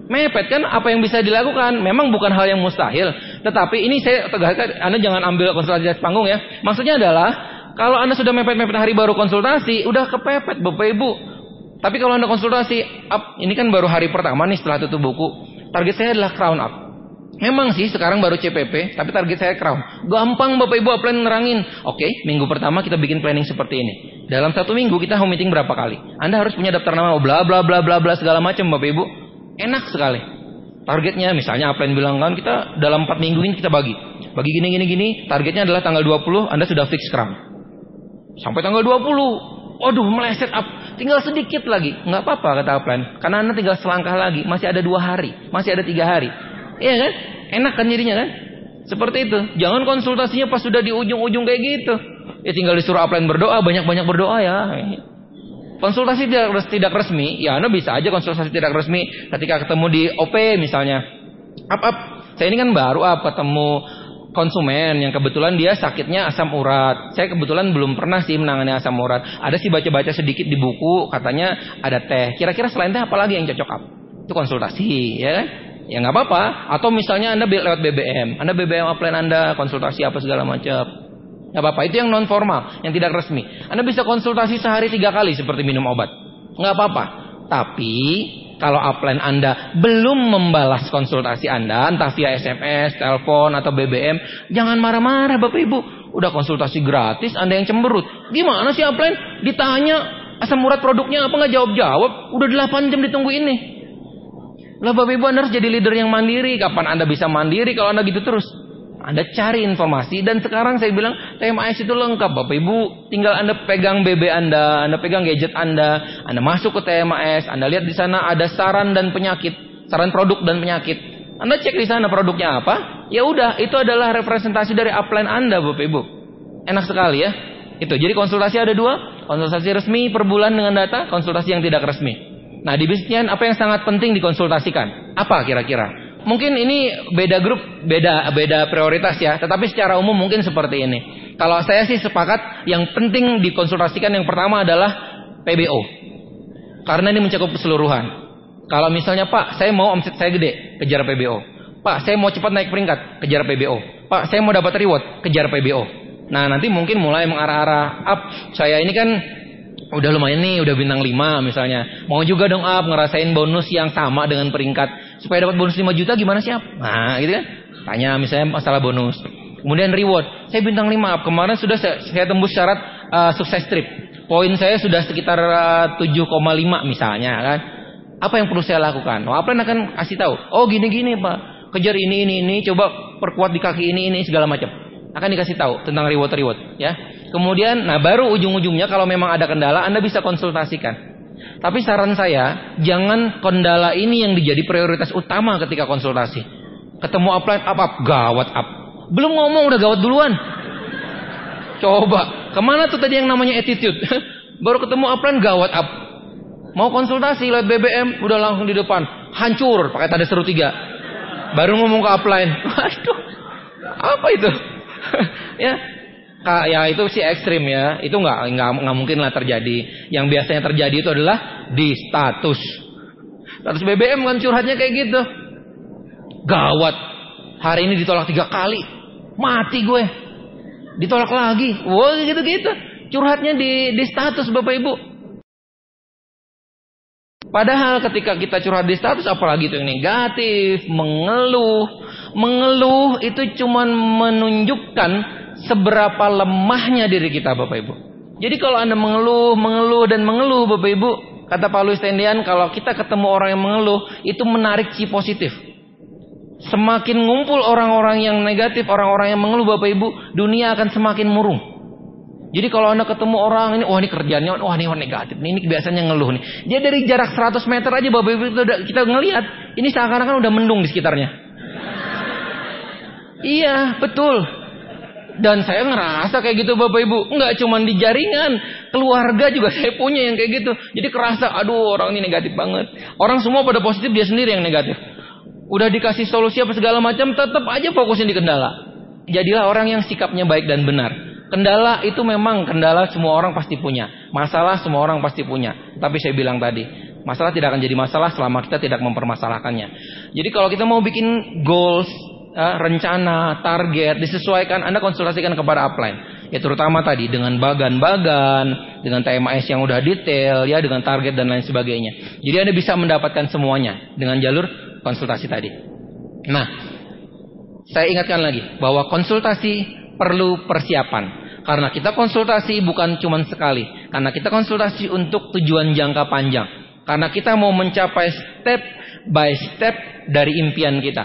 Mepet kan, apa yang bisa dilakukan? Memang bukan hal yang mustahil. Tetapi ini saya tegaskan, Anda jangan ambil konsultasi di panggung ya. Maksudnya adalah, kalau Anda sudah mepet-mepet hari baru konsultasi, udah kepepet Bapak Ibu. Tapi kalau Anda konsultasi, up, ini kan baru hari pertama nih setelah tutup buku. Target saya adalah crown up. Memang sih sekarang baru CPP, tapi target saya crown. Gampang Bapak Ibu apply nerangin. Oke, minggu pertama kita bikin planning seperti ini. Dalam 1 minggu kita home meeting berapa kali? Anda harus punya daftar nama bla bla bla bla bla segala macam Bapak Ibu. Enak sekali. Targetnya misalnya apply bilang kan kita dalam 4 minggu ini kita bagi gini. Targetnya adalah tanggal 20 Anda sudah fix crown. Sampai tanggal 20. Waduh meleset up. Tinggal sedikit lagi. Nggak apa-apa kata apply. Karena Anda tinggal selangkah lagi. Masih ada 2 hari. Masih ada 3 hari. Iya kan? Enak kan jadinya kan? Seperti itu. Jangan konsultasinya pas sudah di ujung-ujung kayak gitu. Ya tinggal disuruh upline berdoa, banyak-banyak berdoa ya. Konsultasi tidak resmi, ya Anda bisa aja konsultasi tidak resmi ketika ketemu di OP misalnya. Saya ini kan baru ketemu konsumen yang kebetulan dia sakitnya asam urat. Saya kebetulan belum pernah sih menangani asam urat. Ada sih baca-baca sedikit di buku, katanya ada teh. Kira-kira selain teh apa lagi yang cocok Itu konsultasi, ya kan? Ya nggak apa-apa. Atau misalnya Anda lewat BBM, Anda BBM upline Anda konsultasi apa segala macam, nggak apa-apa. Itu yang non formal, yang tidak resmi. Anda bisa konsultasi sehari 3 kali seperti minum obat, nggak apa-apa. Tapi kalau upline Anda belum membalas konsultasi Anda, entah via SMS, telepon atau BBM, jangan marah-marah Bapak Ibu. Udah konsultasi gratis, Anda yang cemberut. Gimana sih upline? Ditanya asam urat produknya apa nggak jawab-jawab? Udah 8 jam ditunggu ini. Lah Bapak Ibu Anda harus jadi leader yang mandiri. Kapan Anda bisa mandiri kalau Anda gitu terus? Anda cari informasi. Dan sekarang saya bilang TMAS itu lengkap Bapak Ibu. Tinggal Anda pegang BB Anda pegang gadget Anda masuk ke TMAS, Anda lihat di sana ada saran dan penyakit, saran produk dan penyakit. Anda cek di sana produknya apa? Ya udah, itu adalah representasi dari upline Anda Bapak Ibu. Enak sekali ya. Itu. Jadi konsultasi ada 2, konsultasi resmi per bulan dengan data, konsultasi yang tidak resmi. Nah di bisnisnya apa yang sangat penting dikonsultasikan? Apa kira-kira? Mungkin ini beda grup, beda prioritas ya. Tetapi secara umum mungkin seperti ini. Kalau saya sih sepakat yang penting dikonsultasikan yang pertama adalah PBO. Karena ini mencakup keseluruhan. Kalau misalnya Pak, saya mau omset saya gede, kejar PBO. Pak, saya mau cepat naik peringkat, kejar PBO. Pak, saya mau dapat reward, kejar PBO. Nah nanti mungkin mulai mengarah-arah up. Saya ini kan udah lumayan nih, udah bintang 5 misalnya. Mau juga dong up, ngerasain bonus yang sama dengan peringkat. Supaya dapat bonus 5 juta gimana sih up? Nah gitu kan. Tanya misalnya masalah bonus. Kemudian reward. Saya bintang 5 up. Kemarin sudah saya tembus syarat sukses trip. Poin saya sudah sekitar 7,5 misalnya kan. Apa yang perlu saya lakukan? Upline akan kasih tahu. Oh gini-gini Pak. Kejar ini. Coba perkuat di kaki ini segala macam. Akan dikasih tahu tentang reward ya. Kemudian, nah baru ujung-ujungnya kalau memang ada kendala, Anda bisa konsultasikan. Tapi saran saya, jangan kendala ini yang menjadi prioritas utama ketika konsultasi. Ketemu upline, up, gawat up. Belum ngomong udah gawat duluan. Coba, kemana tuh tadi yang namanya attitude? Baru ketemu upline, gawat up. Mau konsultasi lewat BBM, udah langsung di depan. Hancur, pakai tanda seru 3. Baru ngomong ke upline. Waduh, apa itu? Ya itu sih ekstrim ya. Itu nggak mungkin lah terjadi. Yang biasanya terjadi itu adalah di status BBM kan curhatnya kayak gitu. Gawat. Hari ini ditolak 3 kali. Mati gue. Ditolak lagi. Wah gitu-gitu. Curhatnya di status Bapak Ibu. Padahal ketika kita curhat di status, apalagi itu yang negatif, mengeluh itu cuman menunjukkan seberapa lemahnya diri kita Bapak Ibu. Jadi kalau Anda mengeluh Bapak Ibu, kata Pak Louis Tendian, kalau kita ketemu orang yang mengeluh, itu menarik si positif. Semakin ngumpul orang-orang yang negatif, orang-orang yang mengeluh Bapak Ibu, dunia akan semakin murung. Jadi kalau Anda ketemu orang ini, wah ini kerjaannya, wah ini negatif, ini biasanya ngeluh nih. Dia dari jarak 100 meter aja Bapak Ibu kita ngelihat, ini seakan-akan udah mendung di sekitarnya. Iya, betul. Dan saya ngerasa kayak gitu Bapak Ibu. Enggak cuma di jaringan, keluarga juga saya punya yang kayak gitu. Jadi kerasa, aduh orang ini negatif banget. Orang semua pada positif, dia sendiri yang negatif. Udah dikasih solusi apa segala macam, tetap aja fokusnya di kendala. Jadilah orang yang sikapnya baik dan benar. Kendala itu memang kendala semua orang pasti punya. Masalah semua orang pasti punya. Tapi saya bilang tadi, masalah tidak akan jadi masalah selama kita tidak mempermasalahkannya. Jadi kalau kita mau bikin goals, rencana, target, disesuaikan, Anda konsultasikan kepada upline. Ya terutama tadi dengan bagan-bagan, dengan TMAS yang udah detail, ya dengan target dan lain sebagainya. Jadi Anda bisa mendapatkan semuanya dengan jalur konsultasi tadi. Nah, saya ingatkan lagi bahwa konsultasi perlu persiapan. Karena kita konsultasi bukan cuma sekali. Karena kita konsultasi untuk tujuan jangka panjang. Karena kita mau mencapai step by step dari impian kita.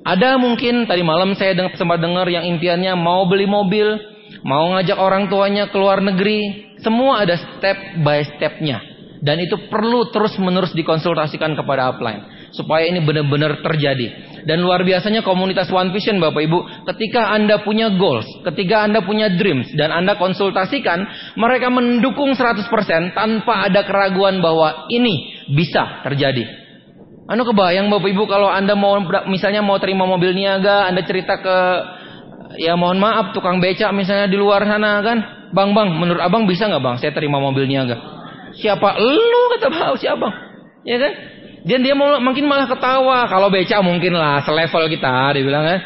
Ada mungkin tadi malam saya sempat dengar yang impiannya mau beli mobil, mau ngajak orang tuanya ke luar negeri. Semua ada step by stepnya. Dan itu perlu terus-menerus dikonsultasikan kepada upline. Supaya ini benar-benar terjadi. Dan luar biasanya komunitas One Vision Bapak Ibu, ketika Anda punya goals, ketika Anda punya dreams, dan Anda konsultasikan, mereka mendukung 100% tanpa ada keraguan bahwa ini bisa terjadi. Anda kebayang Bapak Ibu kalau Anda mau misalnya mau terima mobil niaga, Anda cerita ke, ya mohon maaf tukang becak misalnya di luar sana kan, bang menurut abang bisa nggak bang saya terima mobil niaga? Siapa? Lu kata bang, siapa? Ya kan? Dan dia mungkin malah ketawa. Kalau becak mungkin lah selevel kita, dia bilang kan.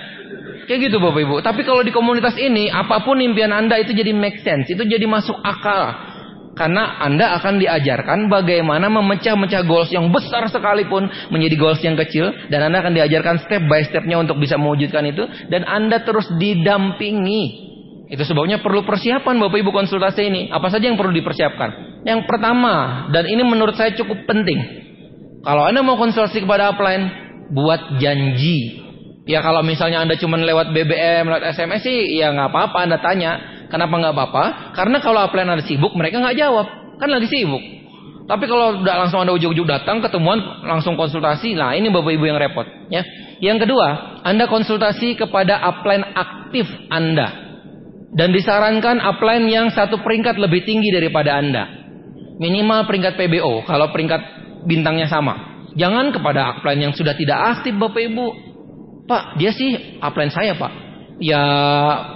Kayak gitu Bapak Ibu. Tapi kalau di komunitas ini, apapun impian Anda itu jadi make sense, itu jadi masuk akal. Karena Anda akan diajarkan bagaimana memecah-mecah goals yang besar sekalipun menjadi goals yang kecil. Dan Anda akan diajarkan step by stepnya untuk bisa mewujudkan itu. Dan Anda terus didampingi. Itu sebabnya perlu persiapan Bapak Ibu konsultasi ini. Apa saja yang perlu dipersiapkan? Yang pertama, dan ini menurut saya cukup penting. Kalau Anda mau konsultasi kepada upline, buat janji. Ya kalau misalnya Anda cuma lewat BBM, lewat SMS sih, ya nggak apa-apa Anda tanya. Kenapa nggak apa-apa? Karena kalau upline Anda sibuk, mereka nggak jawab. Kan lagi sibuk. Tapi kalau udah langsung Anda ujuk-ujuk datang, ketemuan, langsung konsultasi, nah ini Bapak Ibu yang repot. Ya. Yang kedua, Anda konsultasi kepada upline aktif Anda. Dan disarankan upline yang satu peringkat lebih tinggi daripada Anda. Minimal peringkat PBO, kalau peringkat bintangnya sama. Jangan kepada upline yang sudah tidak aktif Bapak Ibu. Pak, dia sih upline saya Pak. Ya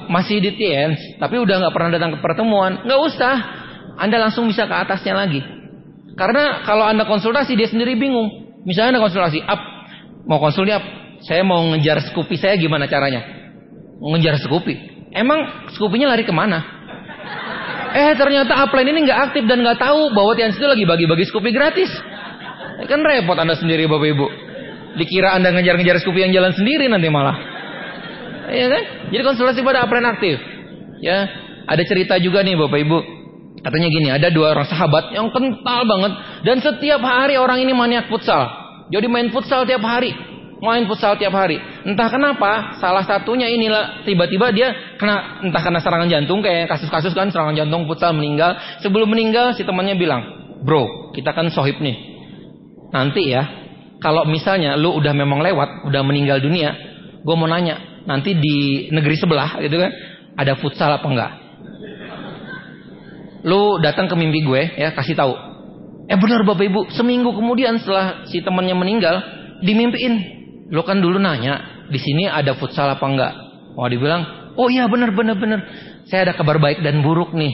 masih di TNS, tapi udah nggak pernah datang ke pertemuan. Nggak usah. Anda langsung bisa ke atasnya lagi. Karena kalau Anda konsultasi dia sendiri bingung. Misalnya Anda konsultasi, mau konsul dia, saya mau ngejar Scoopy saya gimana caranya? Ngejar Scoopy. Emang Scoopy-nya lari kemana? Ternyata upline ini nggak aktif dan nggak tahu bahwa TNS itu lagi bagi-bagi Scoopy gratis. Kan repot Anda sendiri Bapak Ibu. Dikira Anda ngejar-ngejar Scoopy yang jalan sendiri nanti malah. Iya kan? Jadi konsultasi pada upline aktif. Ya, ada cerita juga nih Bapak Ibu. Katanya gini, ada dua orang sahabat yang kental banget dan setiap hari orang ini maniak futsal. Jadi main futsal tiap hari. Main futsal tiap hari. Entah kenapa, salah satunya inilah tiba-tiba dia kena entah karena serangan jantung kayak kasus-kasus kan serangan jantung futsal meninggal. Sebelum meninggal si temannya bilang, "Bro, kita kan sohib nih. Nanti ya, kalau misalnya lu udah memang lewat, udah meninggal dunia, gue mau nanya, nanti di negeri sebelah gitu kan, ada futsal apa enggak? Lu datang ke mimpi gue ya, kasih tahu." Benar Bapak Ibu, seminggu kemudian setelah si temannya meninggal, dimimpiin. Lu kan dulu nanya, di sini ada futsal apa enggak? Wah, dibilang, "Oh iya benar. Saya ada kabar baik dan buruk nih.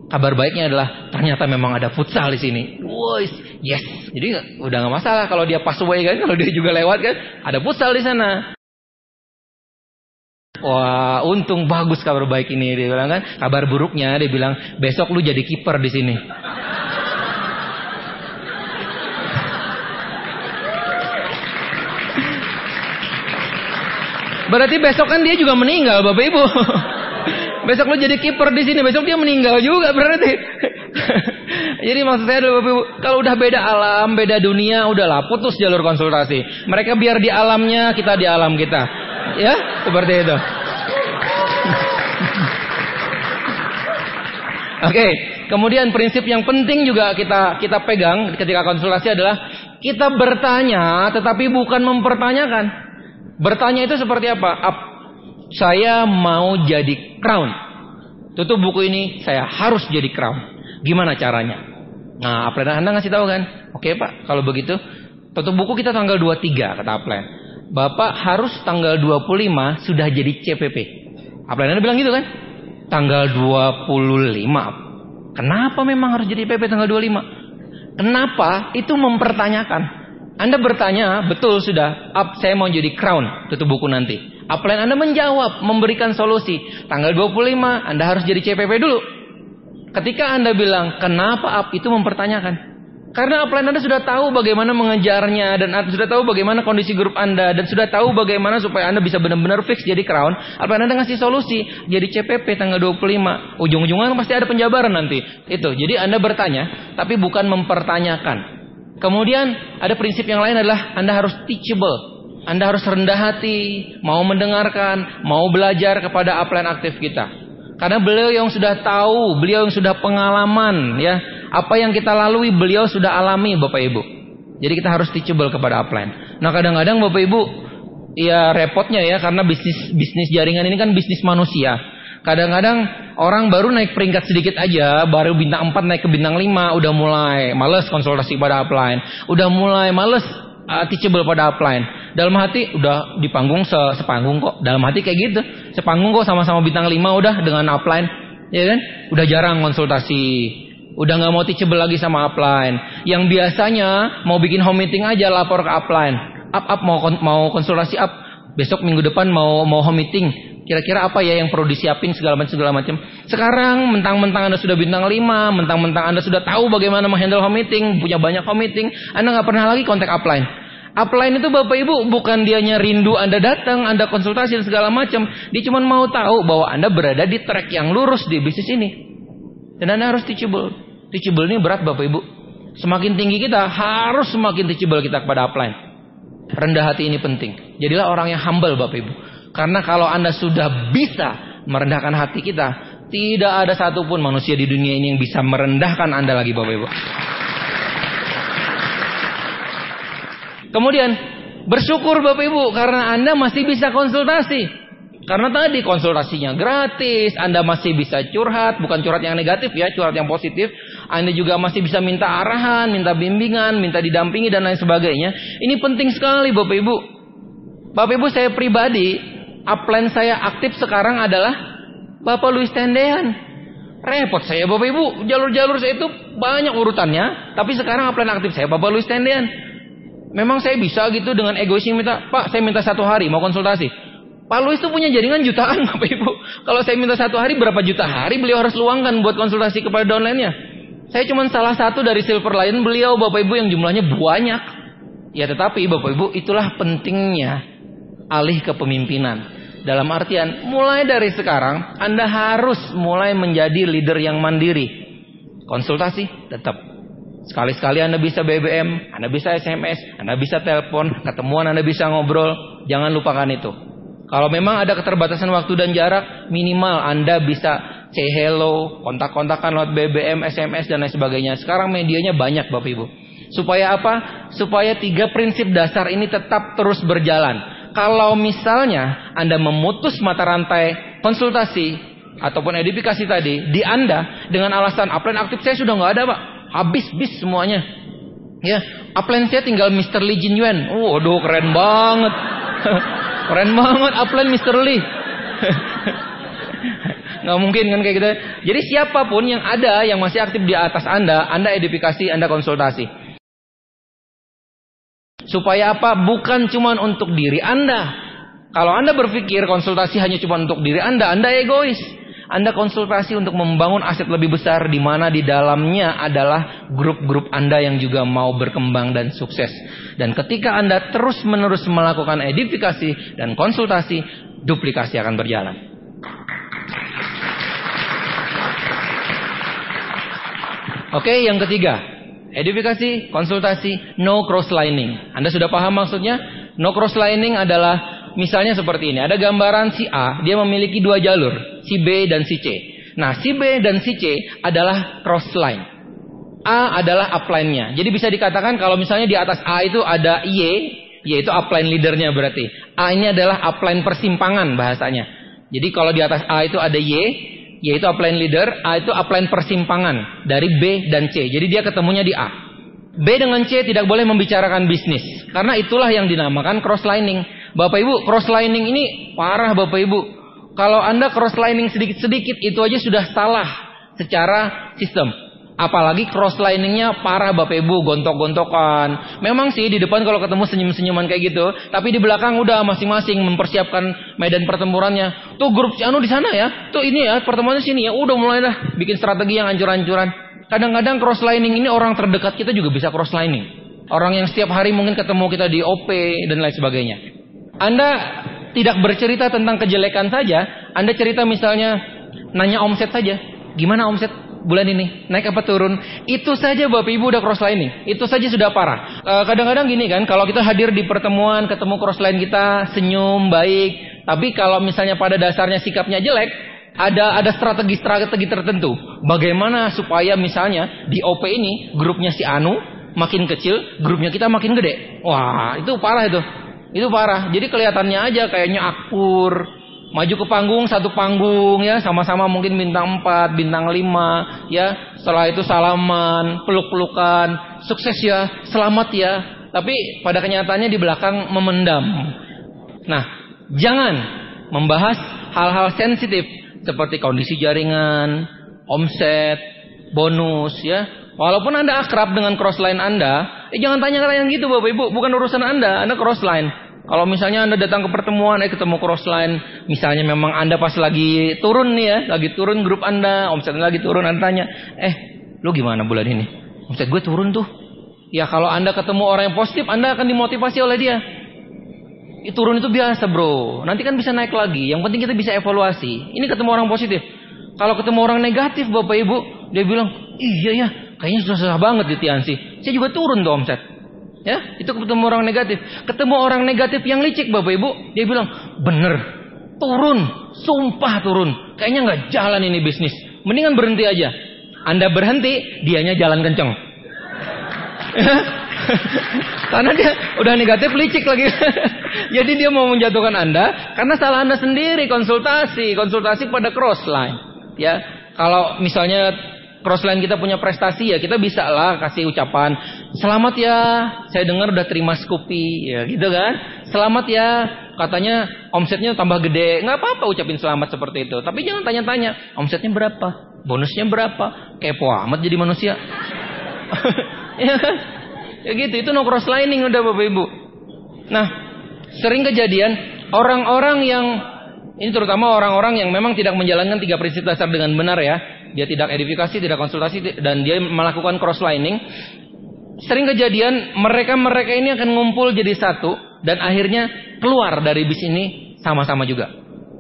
Kabar baiknya adalah ternyata memang ada futsal di sini." Woi, yes. Jadi udah nggak masalah kalau dia pass away kan, kalau dia juga lewat kan, ada futsal di sana. Wah, untung bagus kabar baik ini, dia bilang kan. Kabar buruknya dia bilang, besok lu jadi kiper di sini. Berarti besok kan dia juga meninggal Bapak Ibu. Besok lu jadi kiper di sini, besok dia meninggal juga berarti. Jadi maksud saya adalah Bapak Ibu, kalau udah beda alam, beda dunia, udahlah putus jalur konsultasi. Mereka biar di alamnya, kita di alam kita. Ya, seperti itu. Oke, kemudian prinsip yang penting juga kita pegang ketika konsultasi adalah kita bertanya tetapi bukan mempertanyakan. Bertanya itu seperti apa? Saya mau jadi crown. Tutup buku ini, saya harus jadi crown. Gimana caranya? Nah, upline Anda ngasih tahu kan? Oke Pak, kalau begitu tutup buku kita tanggal 23 kata upline. Bapak harus tanggal 25 sudah jadi CPP. Upline Anda bilang gitu kan? Tanggal 25. Kenapa memang harus jadi PP tanggal 25? Kenapa? Itu mempertanyakan. Anda bertanya, betul sudah, saya mau jadi crown, tutup buku nanti. Upline Anda menjawab, memberikan solusi. Tanggal 25 Anda harus jadi CPP dulu. Ketika Anda bilang, kenapa itu mempertanyakan. Karena upline Anda sudah tahu bagaimana mengejarnya, dan sudah tahu bagaimana kondisi grup Anda, dan sudah tahu bagaimana supaya Anda bisa benar-benar fix jadi crown. Upline Anda ngasih solusi, jadi CPP tanggal 25. Ujung-ujungnya pasti ada penjabaran nanti. Itu. Jadi Anda bertanya, tapi bukan mempertanyakan. Kemudian ada prinsip yang lain adalah Anda harus teachable. Anda harus rendah hati, mau mendengarkan, mau belajar kepada upline aktif kita. Karena beliau yang sudah tahu, beliau yang sudah pengalaman, ya. Apa yang kita lalui beliau sudah alami Bapak Ibu. Jadi kita harus teachable kepada upline. Nah kadang-kadang Bapak Ibu, ya repotnya ya, karena bisnis jaringan ini kan bisnis manusia. Kadang-kadang orang baru naik peringkat sedikit aja, baru bintang 4 naik ke bintang 5, udah mulai males konsultasi pada upline. Udah mulai males teachable pada upline. Dalam hati udah di panggung sepanggung kok. Dalam hati kayak gitu. Sepanggung kok sama-sama bintang 5 udah dengan upline. Ya kan? Udah jarang konsultasi. Udah gak mau teachable lagi sama upline. Yang biasanya mau bikin home meeting aja lapor ke upline. Mau konsultasi besok minggu depan mau home meeting. Kira-kira apa ya yang perlu disiapin segala macam. Sekarang mentang-mentang Anda sudah bintang 5, mentang-mentang Anda sudah tahu bagaimana menghandle home meeting, punya banyak home meeting, Anda gak pernah lagi kontak upline. Upline itu Bapak Ibu bukan dianya rindu Anda datang, Anda konsultasi dan segala macam. Dia cuma mau tahu bahwa Anda berada di track yang lurus di bisnis ini. Dan Anda harus teachable. Teachable ini berat Bapak Ibu. Semakin tinggi kita, harus semakin teachable kita kepada upline. Rendah hati ini penting. Jadilah orang yang humble Bapak Ibu. Karena kalau Anda sudah bisa merendahkan hati kita, tidak ada satupun manusia di dunia ini yang bisa merendahkan Anda lagi Bapak Ibu. Kemudian bersyukur Bapak Ibu karena Anda masih bisa konsultasi. Karena tadi konsultasinya gratis, Anda masih bisa curhat, bukan curhat yang negatif ya, curhat yang positif. Anda juga masih bisa minta arahan, minta bimbingan, minta didampingi dan lain sebagainya. Ini penting sekali Bapak Ibu. Bapak Ibu, saya pribadi, upline saya aktif sekarang adalah Bapak Luis Tendean. Repot saya Bapak Ibu, jalur-jalur saya itu banyak urutannya, tapi sekarang upline aktif saya Bapak Luis Tendean. Memang saya bisa gitu dengan egoisnya minta, Pak saya minta 1 hari mau konsultasi. Pak Luis itu punya jaringan jutaan Bapak Ibu. Kalau saya minta 1 hari, berapa juta hari beliau harus luangkan buat konsultasi kepada downline-nya. Saya cuma salah satu dari silver lion beliau Bapak Ibu yang jumlahnya banyak. Ya tetapi Bapak Ibu, itulah pentingnya alih kepemimpinan. Dalam artian mulai dari sekarang Anda harus mulai menjadi leader yang mandiri. Konsultasi tetap. Sekali-sekali Anda bisa BBM, Anda bisa SMS, Anda bisa telepon, ketemuan Anda bisa ngobrol. Jangan lupakan itu. Kalau memang ada keterbatasan waktu dan jarak, minimal Anda bisa say hello, kontak-kontakan lewat BBM, SMS dan lain sebagainya. Sekarang medianya banyak Bapak Ibu. Supaya apa? Supaya 3 prinsip dasar ini tetap terus berjalan. Kalau misalnya Anda memutus mata rantai konsultasi ataupun edifikasi tadi di Anda dengan alasan upline aktif saya sudah nggak ada Pak, habis bis semuanya. Ya, upline saya tinggal Mr. Lee Jin Yuan. Waduh, keren banget. Keren banget upline Mr. Lee. Nggak mungkin kan kayak gitu. Jadi siapapun yang ada yang masih aktif di atas Anda edifikasi, Anda konsultasi. Supaya apa? Bukan cuma untuk diri Anda. Kalau Anda berpikir konsultasi hanya cuma untuk diri Anda egois. Anda konsultasi untuk membangun aset lebih besar di mana di dalamnya adalah grup-grup Anda yang juga mau berkembang dan sukses. Dan ketika Anda terus-menerus melakukan edifikasi dan konsultasi, duplikasi akan berjalan. Oke, yang ketiga, edifikasi, konsultasi, no cross-lining. Anda sudah paham maksudnya? No cross-lining adalah misalnya seperti ini. Ada gambaran si A, dia memiliki dua jalur, si B dan si C. Nah, si B dan si C adalah cross-line. A adalah upline-nya. Jadi bisa dikatakan kalau misalnya di atas A itu ada Y, Y itu upline leadernya berarti. A ini adalah upline persimpangan bahasanya. Jadi kalau di atas A itu ada Y, Y itu upline leader, A itu upline persimpangan dari B dan C. Jadi dia ketemunya di A. B dengan C tidak boleh membicarakan bisnis. Karena itulah yang dinamakan cross-lining. Bapak Ibu, cross-lining ini parah Bapak Ibu. Kalau Anda cross-lining sedikit-sedikit itu aja sudah salah secara sistem. Apalagi cross-liningnya parah Bapak Ibu, gontok-gontokan. Memang sih di depan kalau ketemu senyum-senyuman kayak gitu, tapi di belakang udah masing-masing mempersiapkan medan pertempurannya. Tuh grup si Anu di sana ya, tuh ini ya pertemuannya sini ya, udah mulai dah bikin strategi yang ancur-ancuran. Kadang-kadang cross-lining ini orang terdekat kita juga bisa cross-lining. Orang yang setiap hari mungkin ketemu kita di OP dan lain sebagainya. Anda tidak bercerita tentang kejelekan saja, Anda cerita misalnya nanya omset saja. Gimana omset bulan ini? Naik apa turun? Itu saja Bapak Ibu udah cross-lining. Itu saja sudah parah. Kadang-kadang gini kan, kalau kita hadir di pertemuan, ketemu cross-line kita, senyum, baik. Tapi kalau misalnya pada dasarnya sikapnya jelek, ada strategi-strategi tertentu. Bagaimana supaya misalnya di OP ini grupnya si Anu makin kecil, grupnya kita makin gede. Wah, itu parah itu. Itu parah. Jadi kelihatannya aja kayaknya akur. Maju ke panggung, satu panggung ya, sama-sama mungkin bintang 4, bintang 5 ya. Setelah itu salaman, peluk-pelukan, sukses ya, selamat ya. Tapi pada kenyataannya di belakang memendam. Nah, jangan membahas hal-hal sensitif seperti kondisi jaringan, omset, bonus ya. Walaupun Anda akrab dengan crossline Anda, jangan tanya-tanya yang gitu Bapak Ibu, bukan urusan Anda crossline. Kalau misalnya Anda datang ke pertemuan, ketemu crossline, misalnya memang Anda pas lagi turun nih ya, lagi turun grup Anda, omsetnya lagi turun, Anda tanya, lu gimana bulan ini? Omset gue turun tuh. Ya kalau Anda ketemu orang yang positif, Anda akan dimotivasi oleh dia. Turun itu biasa bro, nanti kan bisa naik lagi. Yang penting kita bisa evaluasi. Ini ketemu orang positif. Kalau ketemu orang negatif Bapak Ibu, dia bilang, iya ya, kayaknya susah banget di Tiansi. Saya juga turun tuh omset. Ya, itu ketemu orang negatif. Ketemu orang negatif yang licik Bapak Ibu, dia bilang, bener, turun, sumpah turun. Kayaknya nggak jalan ini bisnis. Mendingan berhenti aja. Anda berhenti, dianya jalan kenceng. Karena dia udah negatif, licik lagi. Jadi dia mau menjatuhkan Anda karena salah Anda sendiri. Konsultasi pada crossline. Ya, kalau misalnya crossline kita punya prestasi ya kita bisa lah kasih ucapan selamat ya, saya dengar udah terima Scoopy ya gitu kan. Selamat ya, katanya omsetnya tambah gede. Nggak apa-apa ucapin selamat seperti itu. Tapi jangan tanya-tanya omsetnya berapa, bonusnya berapa. Kepo amat jadi manusia. Ya kan? Ya gitu, itu no crosslining udah Bapak Ibu. Nah, sering kejadian orang-orang yang ini terutama orang-orang yang memang tidak menjalankan 3 prinsip dasar dengan benar ya. Dia tidak edifikasi, tidak konsultasi, dan dia melakukan crosslining. Sering kejadian mereka ini akan ngumpul jadi satu dan akhirnya keluar dari bis ini sama-sama juga.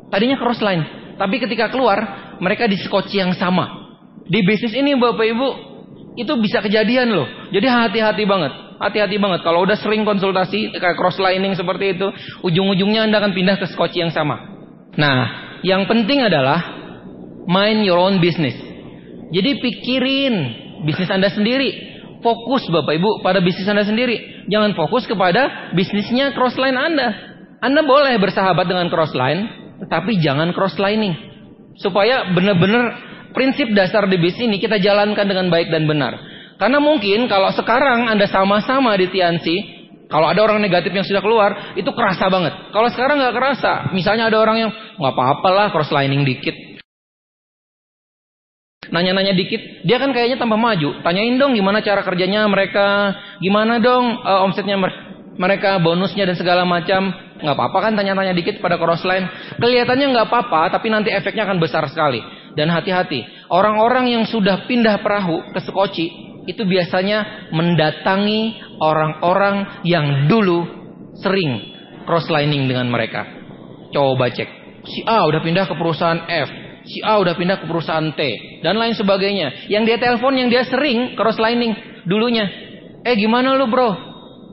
Tadinya crossline, tapi ketika keluar mereka diskoci yang sama. Di bisnis ini Bapak Ibu itu bisa kejadian loh. Jadi hati-hati banget. Hati-hati banget kalau udah sering konsultasi kayak crosslining seperti itu, ujung-ujungnya Anda akan pindah ke skoci yang sama. Nah, yang penting adalah mind your own business. Jadi pikirin bisnis Anda sendiri. Fokus Bapak Ibu pada bisnis Anda sendiri. Jangan fokus kepada bisnisnya crossline Anda. Anda boleh bersahabat dengan crossline, tetapi jangan crosslining. Supaya benar-benar prinsip dasar di bisnis ini kita jalankan dengan baik dan benar. Karena mungkin kalau sekarang Anda sama-sama di Tiansi, kalau ada orang negatif yang sudah keluar, itu kerasa banget. Kalau sekarang nggak kerasa. Misalnya ada orang yang nggak apa-apa lah crosslining dikit. Nanya-nanya dikit, dia kan kayaknya tambah maju. Tanyain dong gimana cara kerjanya mereka, gimana dong omsetnya mereka, bonusnya dan segala macam. Nggak apa-apa kan tanya-tanya dikit pada crossline. Kelihatannya nggak apa-apa, tapi nanti efeknya akan besar sekali. Dan hati-hati, orang-orang yang sudah pindah perahu ke skoci, itu biasanya mendatangi orang-orang yang dulu sering crosslining dengan mereka. Coba cek, si A udah pindah ke perusahaan F. Si A udah pindah ke perusahaan T dan lain sebagainya. Yang dia telepon, yang dia sering cross-lining dulunya. Gimana lu bro?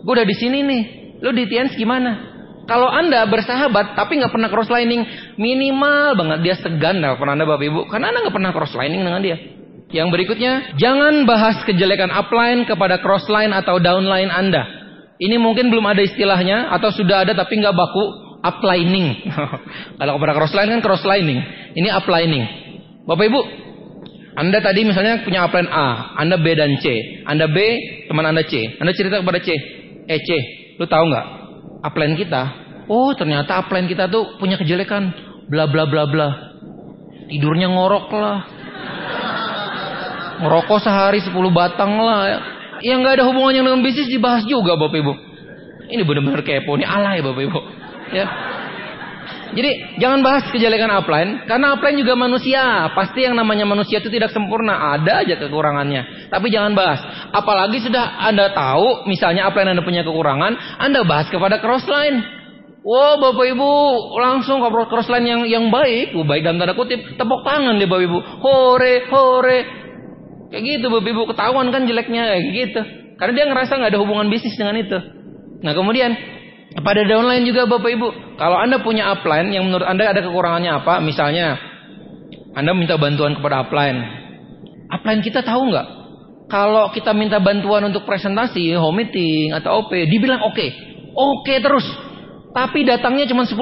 Gue udah di sini nih. Lu di TNS gimana? Kalau Anda bersahabat tapi nggak pernah cross-lining, minimal banget dia segan telepon Anda Bapak Ibu. Karena Anda nggak pernah cross-lining dengan dia. Yang berikutnya, jangan bahas kejelekan upline kepada crossline atau downline Anda. Ini mungkin belum ada istilahnya atau sudah ada tapi nggak baku. Uplining. Kalau kepada crossline kan crosslining. Ini uplining. Bapak Ibu, Anda tadi misalnya punya upline A, Anda B dan C. Anda B, teman Anda C. Anda cerita kepada C. C, lu tahu nggak? Upline kita, oh ternyata upline kita tuh punya kejelekan. Bla bla bla bla. Tidurnya ngorok lah. Ngerokok sehari 10 batang lah. Yang nggak ada hubungannya dengan bisnis dibahas juga Bapak Ibu. Ini benar-benar kepo, ini alay Bapak Ibu. Ya. Jadi jangan bahas kejelekan upline, karena upline juga manusia. Pasti yang namanya manusia itu tidak sempurna, ada aja kekurangannya. Tapi jangan bahas. Apalagi sudah Anda tahu, misalnya upline Anda punya kekurangan, Anda bahas kepada crossline. Wow Bapak Ibu, langsung ke crossline yang baik, baik dalam tanda kutip, tepuk tangan deh Bapak Ibu, hore hore, kayak gitu Bapak Ibu, ketahuan kan jeleknya kayak gitu, karena dia ngerasa nggak ada hubungan bisnis dengan itu. Nah kemudian pada downline juga Bapak Ibu, kalau Anda punya upline yang menurut Anda ada kekurangannya apa, misalnya Anda minta bantuan kepada upline kita tahu nggak? Kalau kita minta bantuan untuk presentasi, home meeting atau OP, dibilang oke terus, tapi datangnya cuma 10%.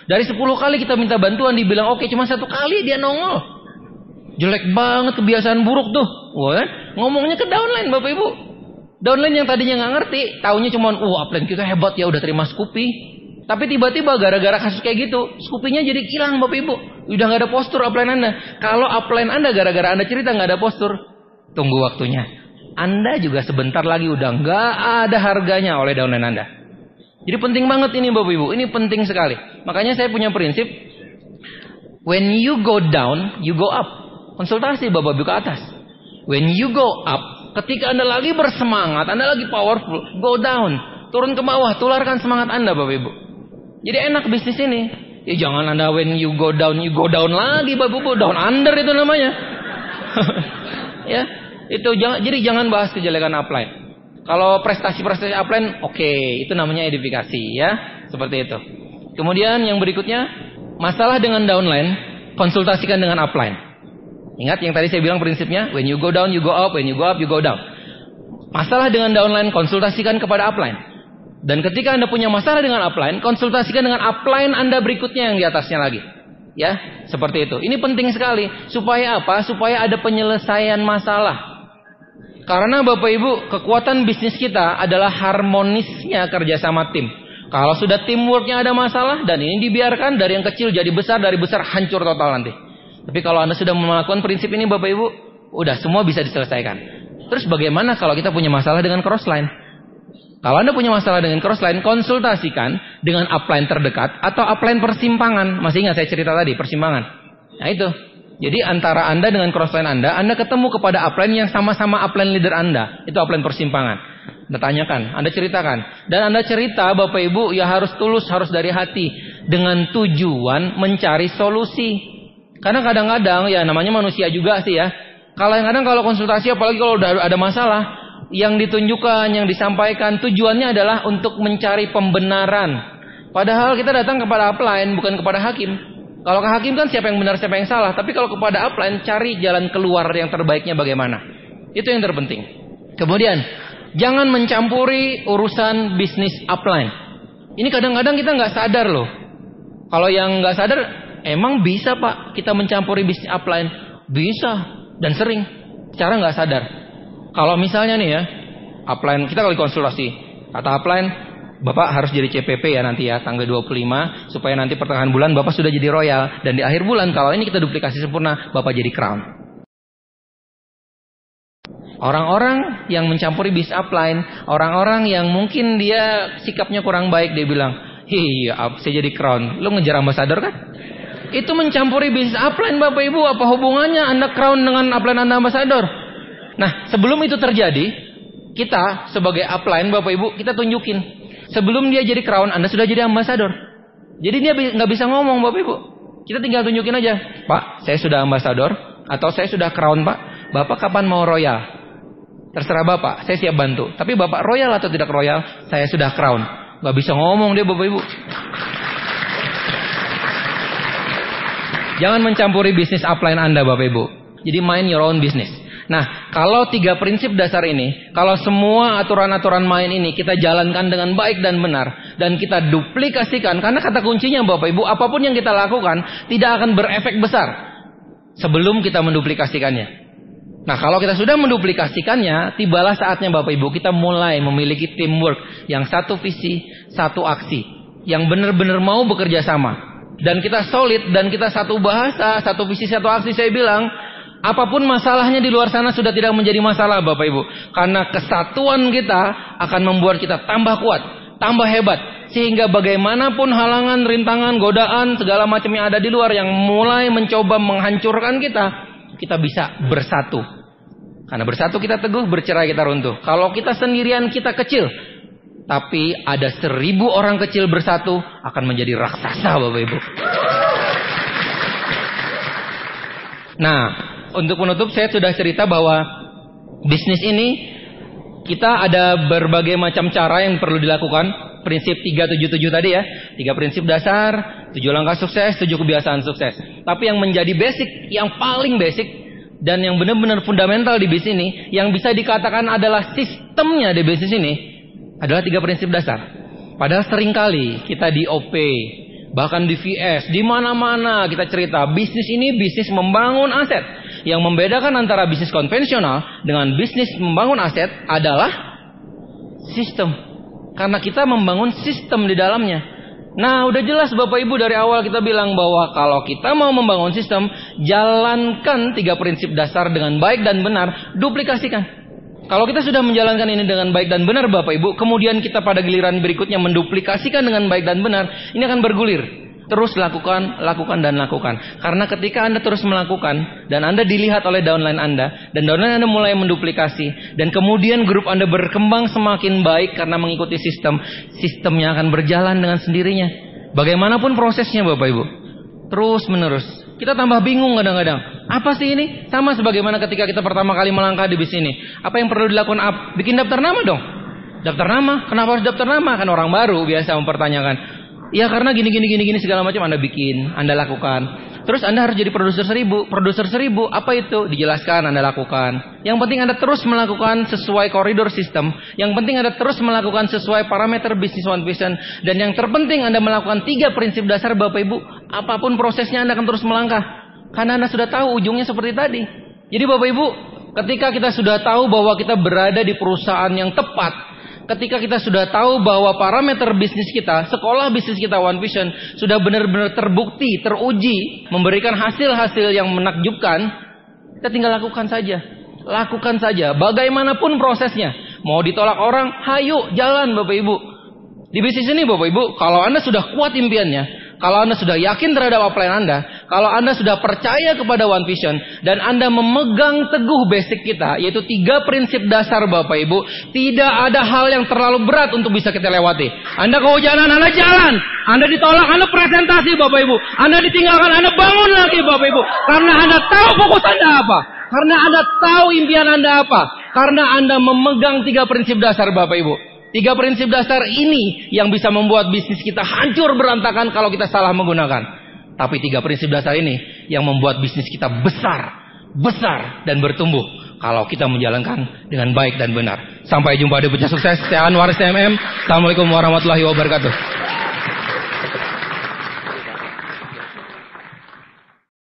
Dari 10 kali kita minta bantuan dibilang oke, cuma 1 kali dia nongol. Jelek banget, kebiasaan buruk tuh. Wah, ngomongnya ke downline Bapak Ibu. Downline yang tadinya nggak ngerti, taunya cuma, upline kita hebat ya, udah terima Scoopy. Tapi tiba-tiba gara-gara kasus kayak gitu, Scoopy-nya jadi hilang Bapak Ibu. Udah nggak ada postur upline Anda. Kalau upline Anda gara-gara Anda cerita nggak ada postur, tunggu waktunya. Anda juga sebentar lagi udah nggak ada harganya oleh downline Anda. Jadi penting banget ini Bapak Ibu, ini penting sekali. Makanya saya punya prinsip, when you go down, you go up. Konsultasi Bapak Ibu ke atas. When you go up, ketika Anda lagi bersemangat, Anda lagi powerful, go down, turun ke bawah, tularkan semangat Anda Bapak Ibu. Jadi enak bisnis ini. Ya jangan Anda when you go down lagi Bapak Ibu, down under itu namanya. Ya, itu jadi jangan bahas kejelekan upline. Kalau prestasi-prestasi upline, itu namanya edifikasi ya, seperti itu. Kemudian yang berikutnya, masalah dengan downline, konsultasikan dengan upline. Ingat yang tadi saya bilang prinsipnya, when you go down you go up, when you go up you go down. Masalah dengan downline, konsultasikan kepada upline. Dan ketika Anda punya masalah dengan upline, konsultasikan dengan upline Anda berikutnya yang di atasnya lagi. Ya, seperti itu. Ini penting sekali. Supaya apa? Supaya ada penyelesaian masalah. Karena Bapak Ibu, kekuatan bisnis kita adalah harmonisnya kerjasama tim. Kalau sudah teamworknya ada masalah, dan ini dibiarkan dari yang kecil jadi besar, dari besar hancur total nanti. Tapi kalau Anda sudah melakukan prinsip ini Bapak Ibu, udah semua bisa diselesaikan. Terus bagaimana kalau kita punya masalah dengan crossline? Kalau Anda punya masalah dengan crossline, konsultasikan dengan upline terdekat atau upline persimpangan. Masih ingat saya cerita tadi, persimpangan. Nah itu. Jadi antara Anda dengan crossline Anda ketemu kepada upline yang sama-sama upline leader Anda. Itu upline persimpangan. Anda tanyakan, Anda ceritakan. Dan Anda cerita Bapak Ibu, ya harus tulus, harus dari hati. Dengan tujuan mencari solusi. Karena kadang-kadang ya namanya manusia juga sih ya. Kalau konsultasi apalagi kalau udah ada masalah, yang ditunjukkan, yang disampaikan tujuannya adalah untuk mencari pembenaran. Padahal kita datang kepada upline bukan kepada hakim. Kalau ke hakim kan siapa yang benar siapa yang salah. Tapi kalau kepada upline cari jalan keluar yang terbaiknya bagaimana. Itu yang terpenting. Kemudian jangan mencampuri urusan bisnis upline. Ini kadang-kadang kita nggak sadar loh. Kalau yang nggak sadar, emang bisa Pak kita mencampuri bisnis upline? Bisa dan sering secara nggak sadar. Kalau misalnya nih ya, upline kita kali konsultasi, kata upline, Bapak harus jadi CPP ya nanti ya tanggal 25 supaya nanti pertengahan bulan Bapak sudah jadi royal dan di akhir bulan kalau ini kita duplikasi sempurna Bapak jadi crown. Orang-orang yang mencampuri bisnis upline, orang-orang yang mungkin dia sikapnya kurang baik, dia bilang, "Iya, saya jadi crown." Lu ngejar ambassador kan? Itu mencampuri bisnis upline Bapak Ibu. Apa hubungannya Anda crown dengan upline Anda ambassador? Nah, sebelum itu terjadi, kita sebagai upline Bapak Ibu, kita tunjukin. Sebelum dia jadi crown, Anda sudah jadi ambassador. Jadi dia nggak bisa ngomong Bapak Ibu. Kita tinggal tunjukin aja, Pak, saya sudah ambasador atau saya sudah crown, Pak. Bapak kapan mau royal? Terserah Bapak, saya siap bantu. Tapi Bapak royal atau tidak royal, saya sudah crown. Gak bisa ngomong dia Bapak Ibu. Jangan mencampuri bisnis upline Anda Bapak Ibu. Jadi mind your own business. Nah, kalau 3 prinsip dasar ini, kalau semua aturan-aturan main ini kita jalankan dengan baik dan benar, dan kita duplikasikan, karena kata kuncinya Bapak Ibu, apapun yang kita lakukan tidak akan berefek besar sebelum kita menduplikasikannya. Nah, kalau kita sudah menduplikasikannya, tibalah saatnya Bapak Ibu kita mulai memiliki teamwork yang satu visi, satu aksi, yang benar-benar mau bekerja sama. Dan kita solid, dan kita satu bahasa, satu visi, satu aksi. Saya bilang, apapun masalahnya di luar sana sudah tidak menjadi masalah Bapak Ibu. Karena kesatuan kita akan membuat kita tambah kuat, tambah hebat. Sehingga bagaimanapun halangan, rintangan, godaan, segala macam yang ada di luar yang mulai mencoba menghancurkan kita bisa bersatu. Karena bersatu kita teguh, bercerai kita runtuh. Kalau kita sendirian kita kecil. Tapi ada 1000 orang kecil bersatu akan menjadi raksasa Bapak Ibu. Nah, untuk penutup saya sudah cerita bahwa bisnis ini kita ada berbagai macam cara yang perlu dilakukan. Prinsip 377 tadi ya. 3 prinsip dasar, 7 langkah sukses, 7 kebiasaan sukses. Tapi yang menjadi basic, yang paling basic dan yang benar-benar fundamental di bisnis ini, yang bisa dikatakan adalah sistemnya di bisnis ini, adalah 3 prinsip dasar. Padahal seringkali kita di OP, bahkan di VS, di mana-mana kita cerita bisnis ini bisnis membangun aset. Yang membedakan antara bisnis konvensional dengan bisnis membangun aset adalah sistem. Karena kita membangun sistem di dalamnya. Nah, udah jelas Bapak Ibu dari awal kita bilang bahwa kalau kita mau membangun sistem, jalankan 3 prinsip dasar dengan baik dan benar, duplikasikan. Kalau kita sudah menjalankan ini dengan baik dan benar Bapak Ibu, kemudian kita pada giliran berikutnya menduplikasikan dengan baik dan benar, ini akan bergulir. Terus lakukan, dan lakukan. Karena ketika Anda terus melakukan, dan Anda dilihat oleh downline Anda, dan downline Anda mulai menduplikasi, dan kemudian grup Anda berkembang semakin baik karena mengikuti sistem, sistemnya akan berjalan dengan sendirinya. Bagaimanapun prosesnya Bapak Ibu, terus menerus. Kita tambah bingung kadang-kadang. Apa sih ini? Sama sebagaimana ketika kita pertama kali melangkah di bisnis ini. Apa yang perlu dilakukan? Bikin daftar nama dong. Daftar nama? Kenapa harus daftar nama? Kan orang baru biasa mempertanyakan. Ya karena gini segala macam Anda bikin, Anda lakukan. Terus Anda harus jadi produser 1000. Produser 1000 apa itu? Dijelaskan, Anda lakukan. Yang penting Anda terus melakukan sesuai koridor sistem. Yang penting Anda terus melakukan sesuai parameter bisnis One Vision. Dan yang terpenting Anda melakukan 3 prinsip dasar Bapak Ibu. Apapun prosesnya Anda akan terus melangkah. Karena Anda sudah tahu ujungnya seperti tadi. Jadi Bapak Ibu, ketika kita sudah tahu bahwa kita berada di perusahaan yang tepat, ketika kita sudah tahu bahwa parameter bisnis kita, sekolah bisnis kita One Vision sudah benar-benar terbukti, teruji, memberikan hasil-hasil yang menakjubkan, kita tinggal lakukan saja. Lakukan saja, bagaimanapun prosesnya. Mau ditolak orang, hayu, jalan Bapak Ibu. Di bisnis ini Bapak Ibu, kalau Anda sudah kuat impiannya, kalau Anda sudah yakin terhadap upline Anda, kalau Anda sudah percaya kepada One Vision, dan Anda memegang teguh basic kita, yaitu 3 prinsip dasar Bapak Ibu, tidak ada hal yang terlalu berat untuk bisa kita lewati. Anda kehujanan, Anda jalan. Anda ditolak, Anda presentasi Bapak Ibu. Anda ditinggalkan, Anda bangun lagi Bapak Ibu. Karena Anda tahu fokus Anda apa. Karena Anda tahu impian Anda apa. Karena Anda memegang 3 prinsip dasar Bapak Ibu. 3 prinsip dasar ini yang bisa membuat bisnis kita hancur berantakan kalau kita salah menggunakan. Tapi 3 prinsip dasar ini yang membuat bisnis kita besar dan bertumbuh kalau kita menjalankan dengan baik dan benar. Sampai jumpa di Pecah Sukses. Saya Anwar SMM. Assalamualaikum warahmatullahi wabarakatuh.